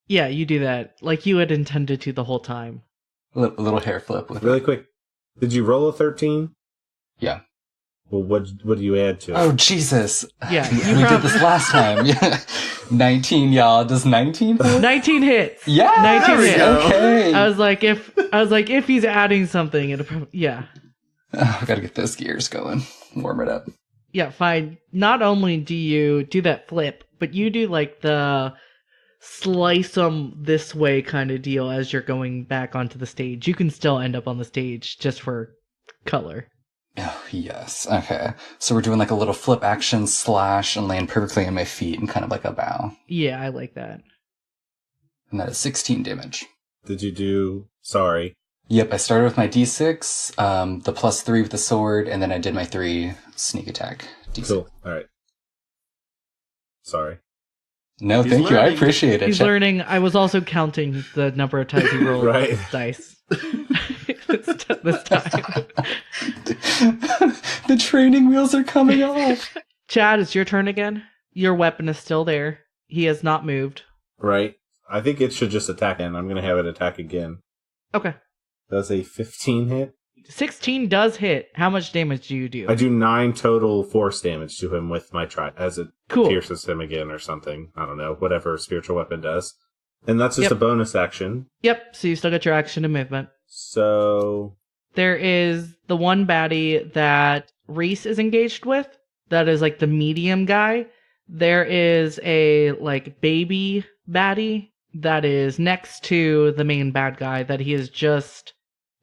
Speaker 2: Yeah, you do that like you had intended to the whole time.
Speaker 6: A little hair flip with
Speaker 3: Really quick. Did you roll a 13?
Speaker 6: Yeah.
Speaker 3: Well, what do you add to it?
Speaker 6: Oh, Jesus.
Speaker 2: Yeah,
Speaker 6: We did this last time. Yeah. 19, y'all. Does 19 hit?
Speaker 2: 19 hits.
Speaker 6: Yeah.
Speaker 2: 19
Speaker 5: we
Speaker 2: hits.
Speaker 5: go.
Speaker 6: Okay.
Speaker 2: I was like, if he's adding something, yeah.
Speaker 6: Oh, I gotta get those gears going. Warm it up.
Speaker 2: Yeah, fine. Not only do you do that flip, but you do like the slice them this way kind of deal as you're going back onto the stage. You can still end up on the stage just for color.
Speaker 6: Oh, yes. Okay. So we're doing like a little flip action / and land perfectly on my feet and kind of like a bow.
Speaker 2: Yeah, I like that.
Speaker 6: And that is 16 damage.
Speaker 3: Did you do... Sorry.
Speaker 6: Yep, I started with my d6, the +3 with the sword, and then I did my 3 sneak attack d6.
Speaker 3: Cool. All right. Sorry.
Speaker 6: No,
Speaker 5: He's
Speaker 6: thank you. I
Speaker 5: learning.
Speaker 6: appreciate it.
Speaker 2: He's learning. I was also counting the number of times he rolled
Speaker 3: Right.
Speaker 2: dice. this time.
Speaker 6: The training wheels are coming off.
Speaker 2: Chad, it's your turn again. Your weapon is still there. He has not moved.
Speaker 3: Right. I think it should just attack, and I'm going to have it attack again.
Speaker 2: Okay.
Speaker 3: Does a 15 hit?
Speaker 2: 16 does hit. How much damage do you do?
Speaker 3: I do 9 total force damage to him with my as it
Speaker 2: Cool.
Speaker 3: pierces him again or something. I don't know. Whatever a spiritual weapon does. And that's just
Speaker 2: Yep.
Speaker 3: a bonus action.
Speaker 2: Yep, so you still got your action and movement.
Speaker 3: So...
Speaker 2: There is the one baddie that Rhys is engaged with. That is like the medium guy. There is a like baby baddie that is next to the main bad guy that he has just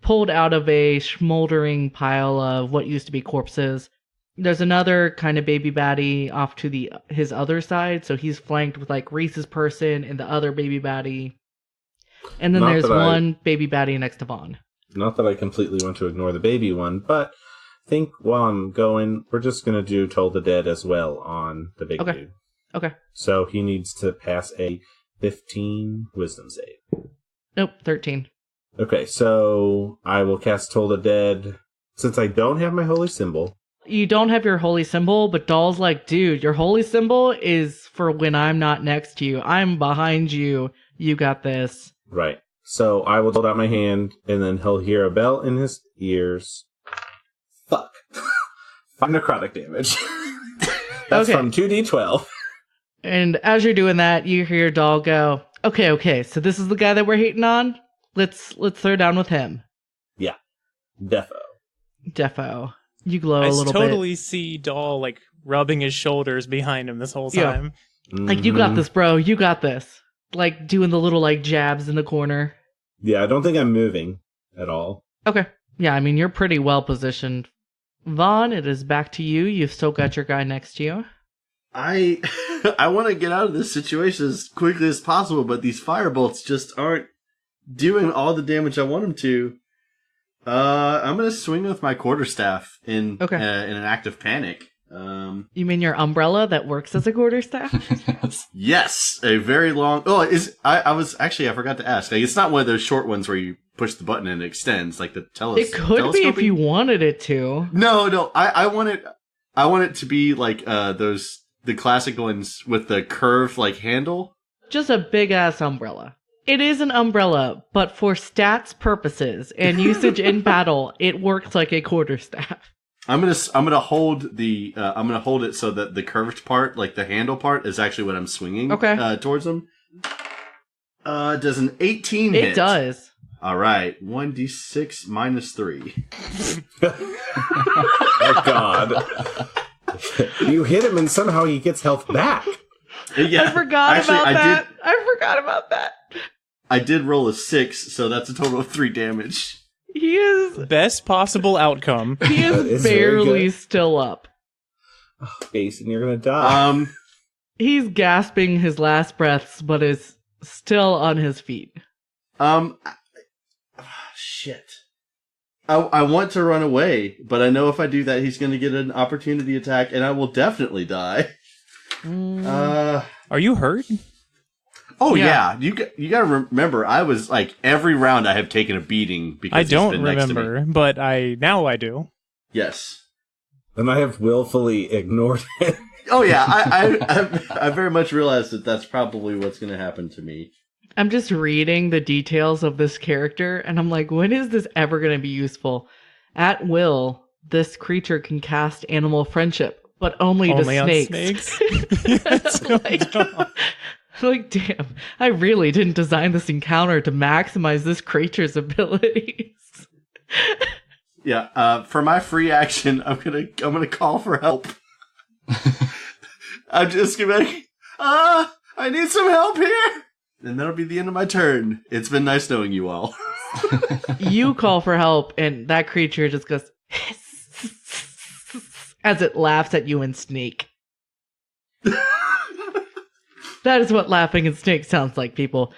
Speaker 2: pulled out of a smoldering pile of what used to be corpses. There's another kind of baby baddie off to his other side, so he's flanked with like Rhys's person and the other baby baddie. And then
Speaker 3: Not
Speaker 2: there's
Speaker 3: that
Speaker 2: one baby baddie next to Vaan.
Speaker 3: Not that I completely want to ignore the baby one, but I think while I'm going, we're just going to do Toll the Dead as well on the big
Speaker 2: Okay.
Speaker 3: dude.
Speaker 2: Okay.
Speaker 3: So he needs to pass a 15 wisdom save.
Speaker 2: Nope, 13.
Speaker 3: Okay, so I will cast Toll the Dead. Since I don't have my holy symbol,
Speaker 2: You don't have your holy symbol, but Doll's like, dude, your holy symbol is for when I'm not next to you. I'm behind you. You got this.
Speaker 3: right. So I will hold out my hand, and then he'll hear a bell in his ears. Fuck. 5 necrotic damage. That's
Speaker 2: Okay.
Speaker 3: from 2d12.
Speaker 2: And as you're doing that, you hear Doll go, okay, so this is the guy that we're hating on? Let's throw down with him.
Speaker 3: Yeah. Defo.
Speaker 2: Defo. You glow
Speaker 4: I
Speaker 2: a little
Speaker 4: totally see Doll like rubbing his shoulders behind him this whole
Speaker 2: Yeah.
Speaker 4: time.
Speaker 2: bit. Like, you got
Speaker 3: Mhm.
Speaker 2: this, bro. You got this. Like, doing the little, like, jabs in the corner.
Speaker 3: Yeah, I don't think I'm moving at all.
Speaker 2: Okay. Yeah, I mean, you're pretty well positioned. Vaan, it is back to you. You've still got your guy next to you.
Speaker 5: I want to get out of this situation as quickly as possible, but these firebolts just aren't doing all the damage I want them to. I'm gonna swing with my quarterstaff in
Speaker 2: Okay.
Speaker 5: in an act of panic.
Speaker 2: You mean your umbrella that works as a quarterstaff?
Speaker 5: Yes, a very long. Oh, I forgot to ask. Like, it's not one of those short ones where you push the button and it extends, like the
Speaker 2: It could be if you wanted it to.
Speaker 5: No. I want it to be like the classic ones with the curved like handle.
Speaker 2: Just a big ass umbrella. It is an umbrella, but for stats purposes and usage in battle, it works like a quarterstaff.
Speaker 5: I'm gonna hold it so that the curved part, like the handle part, is actually what I'm swinging towards them. Does an 18 hit?
Speaker 2: It does.
Speaker 5: All right, 1d6 minus 3.
Speaker 3: Oh God! You hit him and somehow he gets health back.
Speaker 5: Yeah,
Speaker 2: I forgot about that.
Speaker 5: I did roll a 6, so that's a total of 3 damage.
Speaker 2: He is
Speaker 4: Best possible outcome.
Speaker 2: He is barely still up.
Speaker 3: Oh, Jason, you're gonna die.
Speaker 2: He's gasping his last breaths, but is still on his feet.
Speaker 5: Shit. I want to run away, but I know if I do that, he's going to get an opportunity attack, and I will definitely die.
Speaker 4: Are you hurt?
Speaker 5: Oh yeah. You got to remember, I was like every round I have taken a beating because
Speaker 4: I
Speaker 5: he's been
Speaker 4: don't
Speaker 5: next to
Speaker 4: remember,
Speaker 5: me.
Speaker 4: but now I do.
Speaker 5: Yes.
Speaker 3: And I have willfully ignored it.
Speaker 5: Oh yeah, I very much realized that that's probably what's going to happen to me.
Speaker 2: I'm just reading the details of this character, and I'm like, when is this ever going to be useful? At will, this creature can cast animal friendship, but only to
Speaker 4: On
Speaker 2: snakes.
Speaker 4: That's so dumb.
Speaker 2: Like, damn, I really didn't design this encounter to maximize this creature's abilities.
Speaker 5: Yeah, for my free action, I'm gonna call for help. I'm just gonna be like, I need some help here! And that'll be the end of my turn. It's been nice knowing you all.
Speaker 2: You call for help, and that creature just goes as it laughs at you in snake. That is what laughing in snake sounds like, people.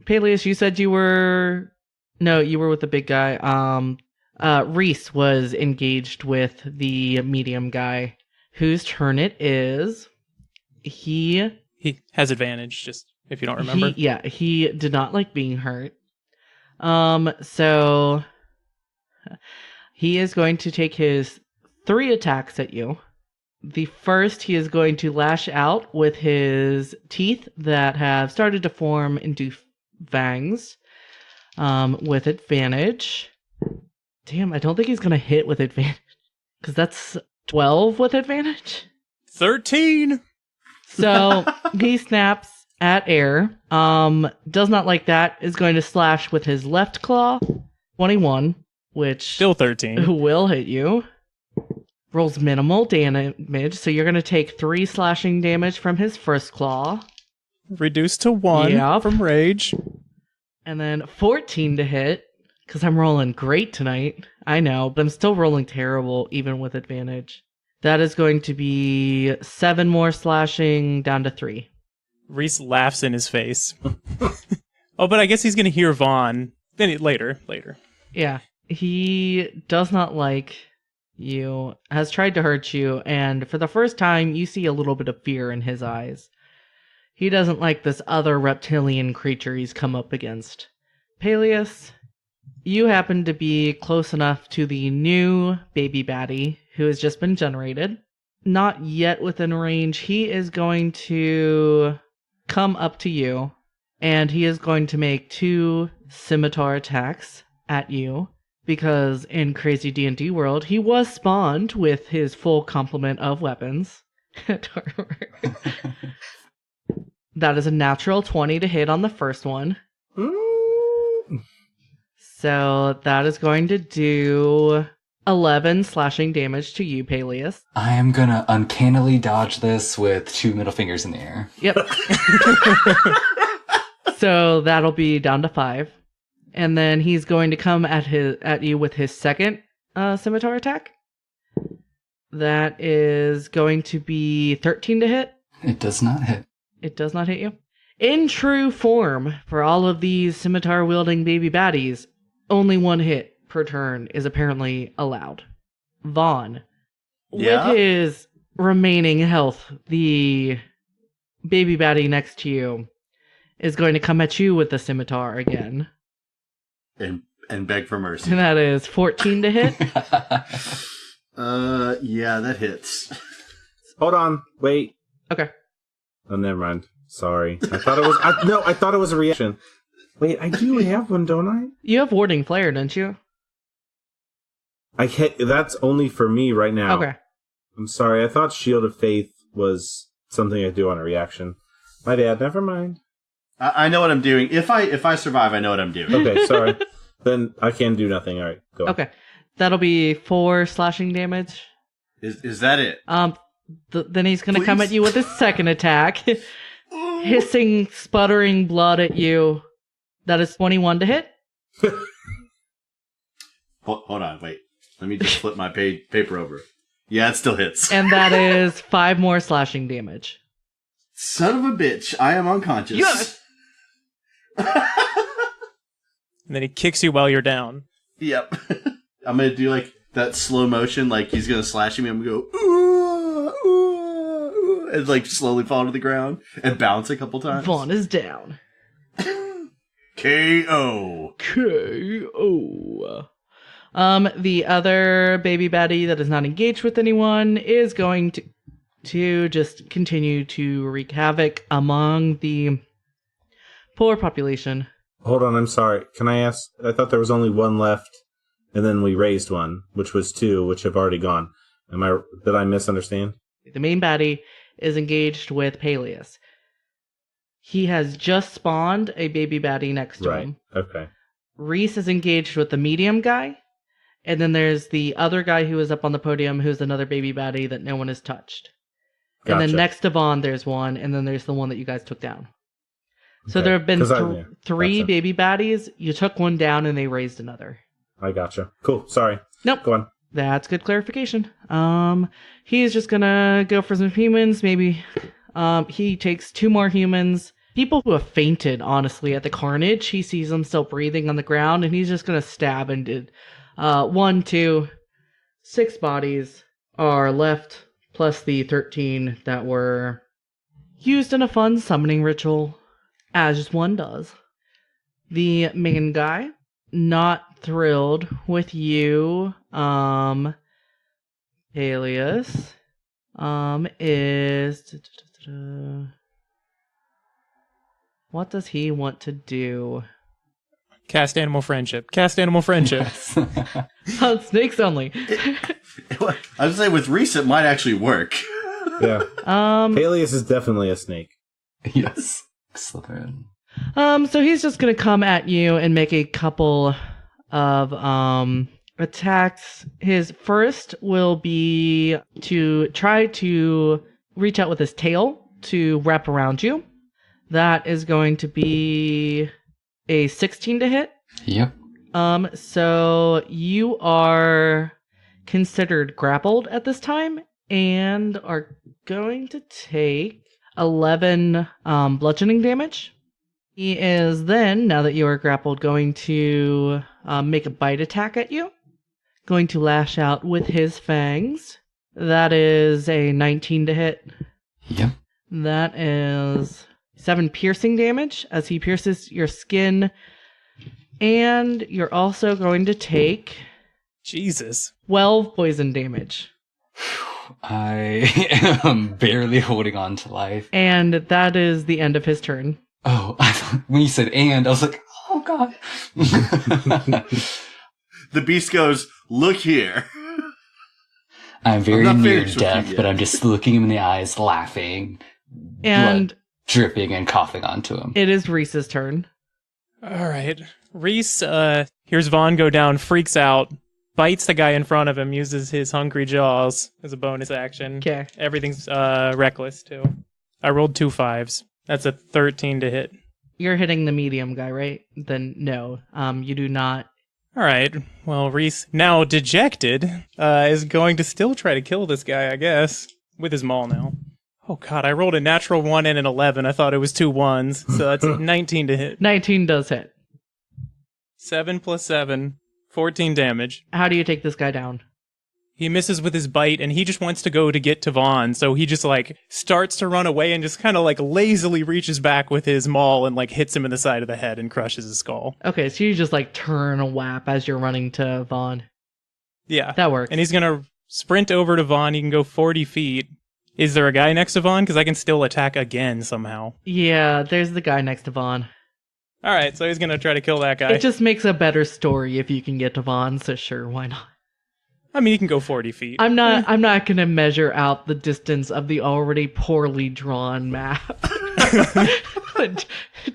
Speaker 2: Paelias, you said you were... No, you were with the big guy. Rhys was engaged with the medium guy, whose turn it is. He
Speaker 4: has advantage, just if you don't remember.
Speaker 2: He did not like being hurt. So he is going to take his 3 attacks at you. The first, he is going to lash out with his teeth that have started to form into fangs, with advantage. Damn, I don't think he's going to hit with advantage, because that's 12 with advantage.
Speaker 4: 13!
Speaker 2: So he snaps at air. Does not like that. Is going to slash with his left claw. 21, which
Speaker 4: Still 13.
Speaker 2: will hit you. Rolls minimal damage, so you're going to take 3 slashing damage from his first claw.
Speaker 4: Reduced to 1 from rage.
Speaker 2: And then 14 to hit, because I'm rolling great tonight. I know, but I'm still rolling terrible, even with advantage. That is going to be 7 more slashing, down to 3.
Speaker 4: Rhys laughs in his face. Oh, but I guess he's going to hear Vaan. Then later.
Speaker 2: Yeah. He does not like you, has tried to hurt you, and for the first time, you see a little bit of fear in his eyes. He doesn't like this other reptilian creature he's come up against. Paelias, you happen to be close enough to the new baby baddie who has just been generated. Not yet within range. He is going to come up to you, and he is going to make 2 scimitar attacks at you, because in Crazy D&D World, he was spawned with his full complement of weapons. That is a natural 20 to hit on the first one. So that is going to do 11 slashing damage to you, Paelias.
Speaker 6: I am gonna uncannily dodge this with 2 middle fingers in the air.
Speaker 2: Yep. So that'll be down to 5. And then he's going to come at you with his second scimitar attack. That is going to be 13 to hit.
Speaker 6: It does not hit.
Speaker 2: It does not hit you. In true form, for all of these scimitar-wielding baby baddies, only 1 hit per turn is apparently allowed. Vaan.
Speaker 5: Yeah?
Speaker 2: With his remaining health, the baby baddie next to you is going to come at you with the scimitar again.
Speaker 5: And beg for mercy.
Speaker 2: And that is 14 to hit.
Speaker 5: Yeah, that hits.
Speaker 3: Hold on. Wait.
Speaker 2: Okay.
Speaker 3: Oh, never mind. Sorry. I thought it was... I thought it was a reaction. Wait, I do have one, don't I?
Speaker 2: You have Warding Flare, don't you?
Speaker 3: That's only for me right now.
Speaker 2: Okay.
Speaker 3: I'm sorry. I thought Shield of Faith was something I do on a reaction. My bad. Never mind.
Speaker 5: I know what I'm doing. If I survive, I know what I'm doing.
Speaker 3: Okay, sorry. Then I can do nothing. All right, go.
Speaker 2: Okay. That'll be 4 slashing damage.
Speaker 5: Is that it?
Speaker 2: Then he's going to come
Speaker 5: Please?
Speaker 2: at you with his second attack. Hissing, sputtering blood at you. That is 21 to hit.
Speaker 5: Hold on, wait. Let me just flip my paper over. Yeah, it still hits.
Speaker 2: And that is 5 more slashing damage.
Speaker 5: Son of a bitch, I am unconscious.
Speaker 2: Yes!
Speaker 4: And then he kicks you while you're down.
Speaker 5: Yep. I'm gonna do like that slow motion, like he's gonna slash me. I'm gonna go, ooh, ooh, ooh, and like slowly fall to the ground and bounce a couple times.
Speaker 2: Vaan is down.
Speaker 5: KO.
Speaker 2: KO. The other baby baddie that is not engaged with anyone is going to just continue to wreak havoc among the poor population.
Speaker 3: Hold on, I'm sorry. Can I ask? I thought there was only one left, and then we raised one, which was 2, which have already gone. Did I misunderstand?
Speaker 2: The main baddie is engaged with Paelias. He has just spawned a baby baddie next to him.
Speaker 3: Okay.
Speaker 2: Rhys is engaged with the medium guy, and then there's the other guy who is up on the podium who's another baby baddie that no one has touched. And then
Speaker 3: Gotcha.
Speaker 2: next to Vaan, there's one, and then there's the one that you guys took down. So
Speaker 3: Okay.
Speaker 2: there have been
Speaker 3: 'Cause
Speaker 2: three
Speaker 3: Gotcha.
Speaker 2: baby baddies. You took one down, and they raised another.
Speaker 3: I gotcha. Cool. Sorry.
Speaker 2: Nope.
Speaker 3: Go on.
Speaker 2: That's good clarification. He's just gonna go for some humans. Maybe he takes 2 more humans. People who have fainted, honestly, at the carnage. He sees them still breathing on the ground, and he's just gonna stab and did 1, 2, 6 bodies are left, plus the 13 that were used in a fun summoning ritual, as one does. The main guy, not thrilled with you, Paelias, is... What does he want to do?
Speaker 4: Cast Animal Friendship. Cast Animal Friendship.
Speaker 2: On snakes only.
Speaker 5: I would say with Rhys, it might actually work.
Speaker 3: Yeah. Paelias is definitely a snake.
Speaker 6: Yes. Slytherin.
Speaker 2: So he's just gonna come at you and make a couple of attacks. His first will be to try to reach out with his tail to wrap around you. That is going to be a 16 to hit.
Speaker 6: Yep.
Speaker 2: So you are considered grappled at this time and are going to take 11 bludgeoning damage. He is then, now that you are grappled, going to make a bite attack at you. Going to lash out with his fangs. That is a 19 to hit.
Speaker 6: Yep.
Speaker 2: That is 7 piercing damage as he pierces your skin. And you're also going to take
Speaker 4: Jesus.
Speaker 2: 12 poison damage.
Speaker 6: I am barely holding on to life.
Speaker 2: And that is the end of his turn.
Speaker 6: Oh, I thought, when you said "and," I was like, "Oh God!"
Speaker 5: The beast goes, "Look here."
Speaker 6: I'm very
Speaker 5: not
Speaker 6: near
Speaker 5: finished with you
Speaker 6: death,
Speaker 5: yet.
Speaker 6: but I'm just looking him in the eyes, laughing,
Speaker 2: And
Speaker 6: blood dripping and coughing onto him.
Speaker 2: it is Rhys's turn.
Speaker 4: All right. Rhys hears Vaan go down, freaks out, bites the guy in front of him, uses his hungry jaws as a bonus action.
Speaker 2: Okay.
Speaker 4: Everything's reckless, too. I rolled 2 5s. That's a 13 to hit.
Speaker 2: You're hitting the medium guy, right? Then no, you do not.
Speaker 4: All right. Well, Rhys, now dejected, is going to still try to kill this guy, I guess, with his maul now. Oh, God, I rolled a natural 1 and an 11. I thought it was 2 1s, so that's 19 to hit.
Speaker 2: 19 does hit.
Speaker 4: 7 plus 7, 14 damage.
Speaker 2: How do you take this guy down?
Speaker 4: He misses with his bite, and he just wants to go to get to Vaan, so he just, like, starts to run away and just kind of, like, lazily reaches back with his maul and, like, hits him in the side of the head and crushes his skull.
Speaker 2: Okay, so you just, like, turn a whap as you're running to Vaan.
Speaker 4: Yeah.
Speaker 2: That works.
Speaker 4: And he's gonna sprint over to Vaan. He can go 40 feet. Is there a guy next to Vaan? Because I can still attack again somehow.
Speaker 2: Yeah, there's the guy next to Vaan.
Speaker 4: Alright, so he's gonna try to kill that guy.
Speaker 2: It just makes a better story if you can get to Vaan, so sure, why not?
Speaker 4: I mean, he can go 40 feet.
Speaker 2: I'm not gonna measure out the distance of the already poorly drawn map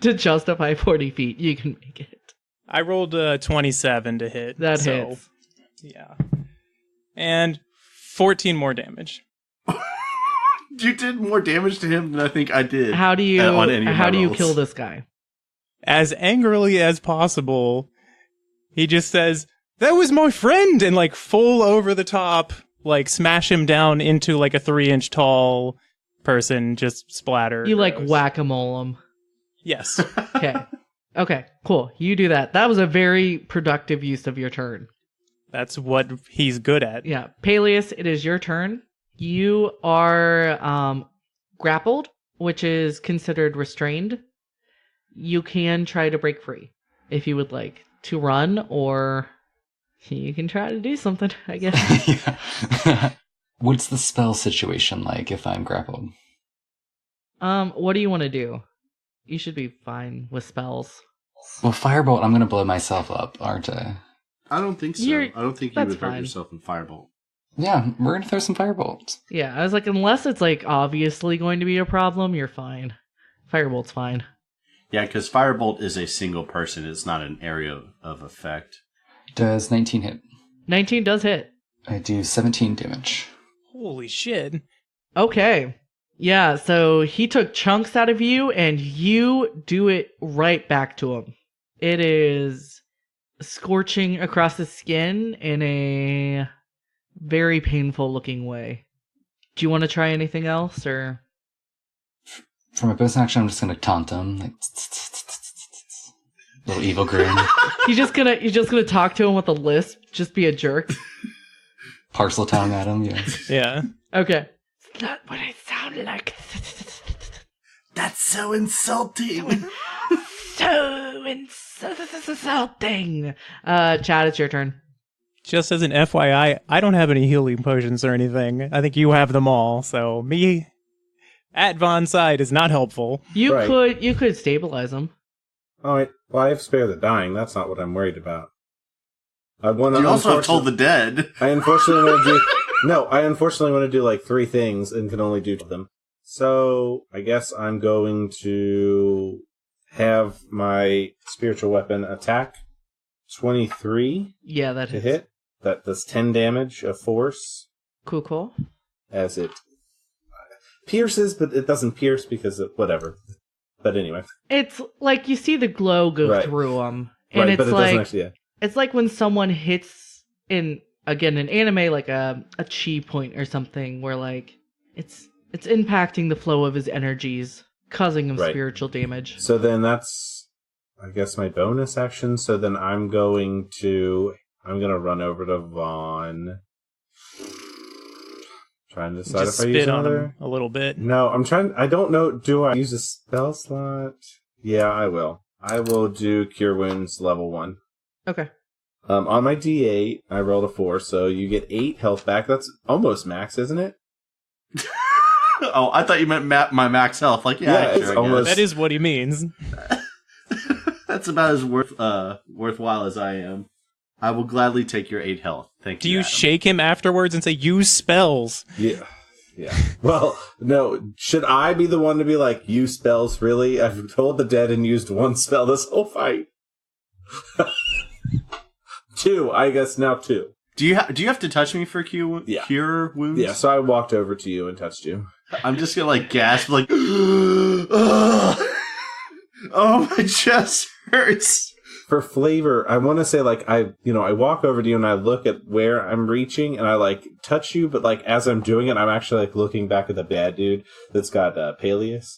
Speaker 2: to justify 40 feet. You can make it.
Speaker 4: I rolled a 27 to hit.
Speaker 2: That hits.
Speaker 4: Yeah. And 14 more damage.
Speaker 5: You did more damage to him than I think I did.
Speaker 2: How do you
Speaker 5: on any of my rolls.
Speaker 2: kill this guy?
Speaker 4: As angrily as possible, he just says, "That was my friend!" and like full over the top, like smash him down into like a 3-inch tall person, just splatter.
Speaker 2: You like
Speaker 4: Gross.
Speaker 2: whack-a-mole him.
Speaker 4: Yes.
Speaker 2: Okay. Okay, cool. You do that. That was a very productive use of your turn.
Speaker 4: That's what he's good at.
Speaker 2: Yeah. Paelias, it is your turn. You are grappled, which is considered restrained. You can try to break free if you would like to run, or you can try to do something, I guess.
Speaker 6: What's the spell situation like if I'm grappled?
Speaker 2: What do you want to do? You should be fine with spells.
Speaker 6: Well, Firebolt, I'm going to blow myself up, aren't I?
Speaker 5: I don't think so.
Speaker 2: You're-
Speaker 5: I don't think you
Speaker 2: that's
Speaker 5: would hurt
Speaker 2: fine.
Speaker 5: yourself in Firebolt.
Speaker 6: Yeah, we're going to throw some Firebolts.
Speaker 2: Yeah, I was like, unless it's like obviously going to be a problem, you're fine. Firebolt's fine.
Speaker 5: Yeah, because Firebolt is a single person. It's not an area of effect.
Speaker 6: Does 19 hit?
Speaker 2: 19 does hit.
Speaker 6: I do 17 damage.
Speaker 4: Holy shit.
Speaker 2: Okay. Yeah, so he took chunks out of you, and you do it right back to him. It is scorching across the skin in a very painful looking way. Do you want to try anything else, or?
Speaker 6: For my bonus action, I'm just going to taunt him. Like, little evil grin.
Speaker 2: You're just gonna talk to him with a lisp, just be a jerk.
Speaker 6: Parcel tongue at him, yeah.
Speaker 4: Yeah.
Speaker 2: Okay. It's not what I sound like.
Speaker 5: That's so insulting.
Speaker 2: So insulting. Chad, it's your turn.
Speaker 4: Just as an FYI, I don't have any healing potions or anything. I think you have them all, so me at Vaughn's side is not helpful.
Speaker 2: You
Speaker 3: Right.
Speaker 2: could stabilize him.
Speaker 3: Oh, wait. Well, I have Spare the Dying. That's not what I'm worried about.
Speaker 5: You also have Told the Dead.
Speaker 3: I unfortunately want to do... No, I unfortunately want to do like 3 things and can only do 2 of them. So, I guess I'm going to have my spiritual weapon attack 23
Speaker 2: Yeah, that
Speaker 3: to
Speaker 2: hits.
Speaker 3: hit. That does 10 damage of force
Speaker 2: Cool.
Speaker 3: as it pierces, but it doesn't pierce because of whatever. But anyway.
Speaker 2: It's like you see the glow go
Speaker 3: Right.
Speaker 2: through him, and
Speaker 3: Right,
Speaker 2: it's
Speaker 3: but it
Speaker 2: like
Speaker 3: doesn't actually... Yeah.
Speaker 2: it's like when someone hits in anime like a chi point or something, where like it's impacting the flow of his energies, causing him
Speaker 3: Right.
Speaker 2: spiritual damage.
Speaker 3: So then that's, I guess, my bonus action. So then I'm going to run over to Vaan. Trying to decide
Speaker 4: Just
Speaker 3: if I use
Speaker 4: spit on
Speaker 3: another.
Speaker 4: him a little bit.
Speaker 3: No, I don't know. Do I use a spell slot? Yeah, I will. I will do Cure Wounds level 1.
Speaker 2: Okay.
Speaker 3: On my D8, I rolled a 4, so you get 8 health back. That's almost max, isn't it?
Speaker 5: Oh, I thought you meant my max health. Like,
Speaker 3: Yeah,
Speaker 5: yeah,
Speaker 3: it's
Speaker 5: sure, I
Speaker 3: almost-
Speaker 5: guess.
Speaker 4: That is what he means.
Speaker 5: That's about as worthwhile as I am. I will gladly take your 8 health. Thank
Speaker 4: Do
Speaker 5: you.
Speaker 4: you
Speaker 5: Adam.
Speaker 4: shake him afterwards and say, use spells?
Speaker 3: Yeah. Yeah. Well, no. Should I be the one to be like, use spells, really? I've told the dead and used 1 spell this whole fight. 2, I guess now 2.
Speaker 5: Do you have to touch me for
Speaker 3: Yeah.
Speaker 5: cure wounds?
Speaker 3: Yeah, so I walked over to you and touched you.
Speaker 5: I'm just gonna like gasp, like, oh, my chest hurts.
Speaker 3: For flavor, I want to say, like, I walk over to you and I look at where I'm reaching and I, like, touch you, but, like, as I'm doing it, I'm actually, like, looking back at the bad dude that's got Paelias.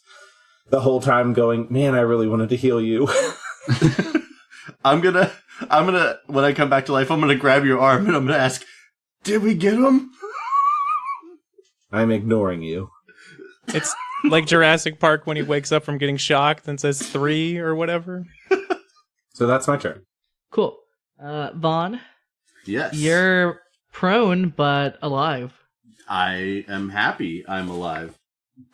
Speaker 3: The whole time going, man, I really wanted to heal you.
Speaker 5: I'm gonna, when I come back to life, I'm gonna grab your arm and I'm gonna ask, Did we get him?
Speaker 3: I'm ignoring you.
Speaker 4: It's like Jurassic Park when he wakes up from getting shocked and says 3 or whatever.
Speaker 3: So that's my turn.
Speaker 2: Cool. Vaan,
Speaker 5: Yes.
Speaker 2: you're prone but alive.
Speaker 5: I am happy I'm alive.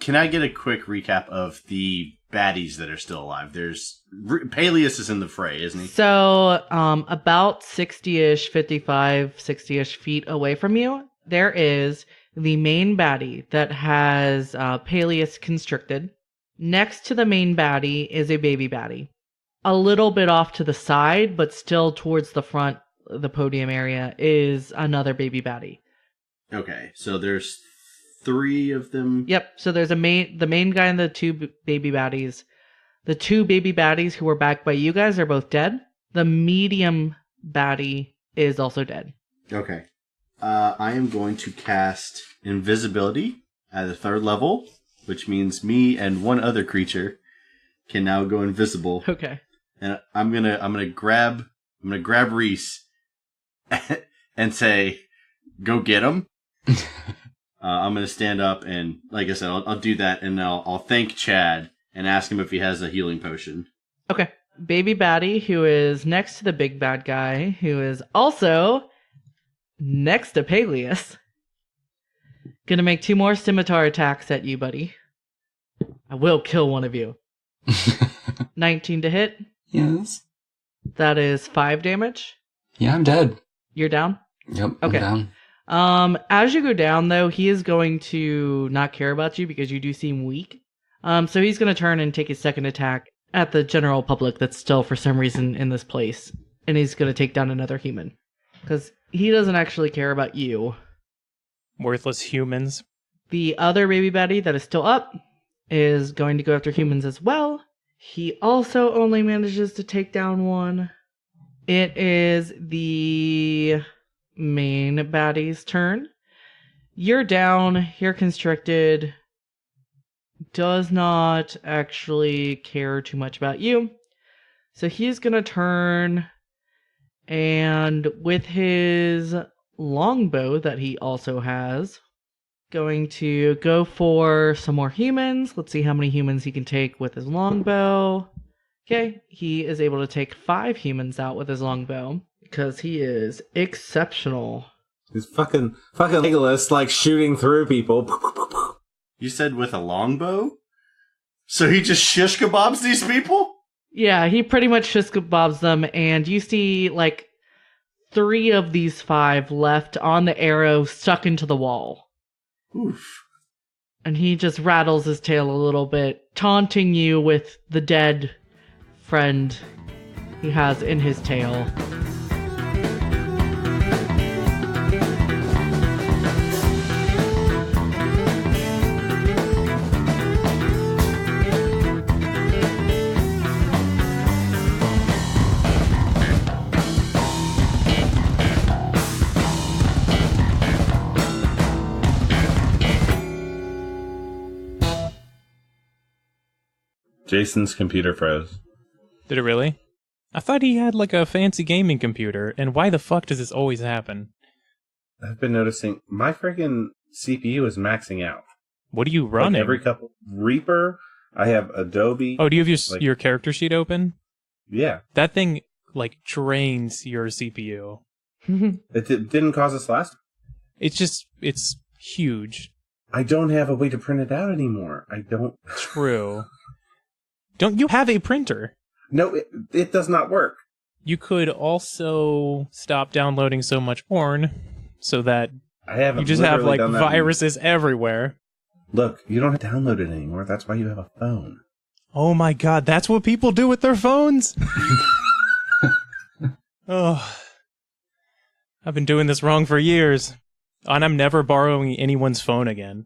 Speaker 5: Can I get a quick recap of the baddies that are still alive? There's Paelias is in the fray, isn't he?
Speaker 2: So, about 60-ish, 55, 60-ish feet away from you, there is the main baddie that has Paelias constricted. Next to the main baddie is a baby baddie. A little bit off to the side, but still towards the front, the podium area, is another baby baddie.
Speaker 5: Okay, so there's 3 of them.
Speaker 2: Yep, so there's the main guy and the 2 baby baddies. The 2 baby baddies who were backed by you guys are both dead. The medium baddie is also dead.
Speaker 5: Okay. I am going to cast Invisibility at the 3rd level, which means me and one other creature can now go invisible.
Speaker 2: Okay.
Speaker 5: And I'm gonna grab Rhys and say, "Go get him." I'm gonna stand up and, like I said, I'll do that, and I'll thank Chad and ask him if he has a healing potion.
Speaker 2: Okay. Baby baddie, who is next to the big bad guy, who is also next to Paelias. Gonna make 2 more scimitar attacks at you, buddy. I will kill one of you. 19 to hit.
Speaker 6: Yes.
Speaker 2: That is 5 damage.
Speaker 6: Yeah, I'm dead.
Speaker 2: You're down?
Speaker 6: Yep.
Speaker 2: Okay.
Speaker 6: I'm down.
Speaker 2: As you go down, though, he is going to not care about you because you do seem weak. So he's going to turn and take his second attack at the general public that's still, for some reason, in this place. And he's going to take down another human. Because he doesn't actually care about you.
Speaker 4: Worthless humans.
Speaker 2: The other baby baddie that is still up is going to go after humans as well. He also only manages to take down one. It is the main baddie's turn. You're down. You're constricted. Does not actually care too much about you. So he's going to turn, and with his longbow that he also has, going to go for some more humans. Let's see how many humans he can take with his longbow. Okay, he is able to take 5 humans out with his longbow because he is exceptional.
Speaker 3: He's fucking Legolas, like shooting through people.
Speaker 5: You said with a longbow? So he just shish kebabs these people?
Speaker 2: Yeah, he pretty much shish kebabs them, and you see like 3 of these 5 left on the arrow stuck into the wall.
Speaker 5: Oof.
Speaker 2: And he just rattles his tail a little bit, taunting you with the dead friend he has in his tail.
Speaker 3: Jason's computer froze.
Speaker 4: Did it really? I thought he had like a fancy gaming computer, and why the fuck does this always happen?
Speaker 3: I've been noticing my freaking CPU is maxing out.
Speaker 4: What are you running?
Speaker 3: Like every couple Reaper, I have Adobe.
Speaker 4: Oh, do you have your character sheet open?
Speaker 3: Yeah.
Speaker 4: That thing like drains your CPU.
Speaker 3: It didn't cause us last time.
Speaker 4: It's huge.
Speaker 3: I don't have a way to print it out anymore. I don't.
Speaker 4: True. Don't you have a printer?
Speaker 3: No, it does not work.
Speaker 4: You could also stop downloading so much porn so that
Speaker 3: I haven't.
Speaker 4: You just have like viruses everywhere.
Speaker 3: Look, you don't have to download it anymore. That's why you have a phone.
Speaker 4: Oh my god, that's what people do with their phones? Oh. I've been doing this wrong for years. And I'm never borrowing anyone's phone again.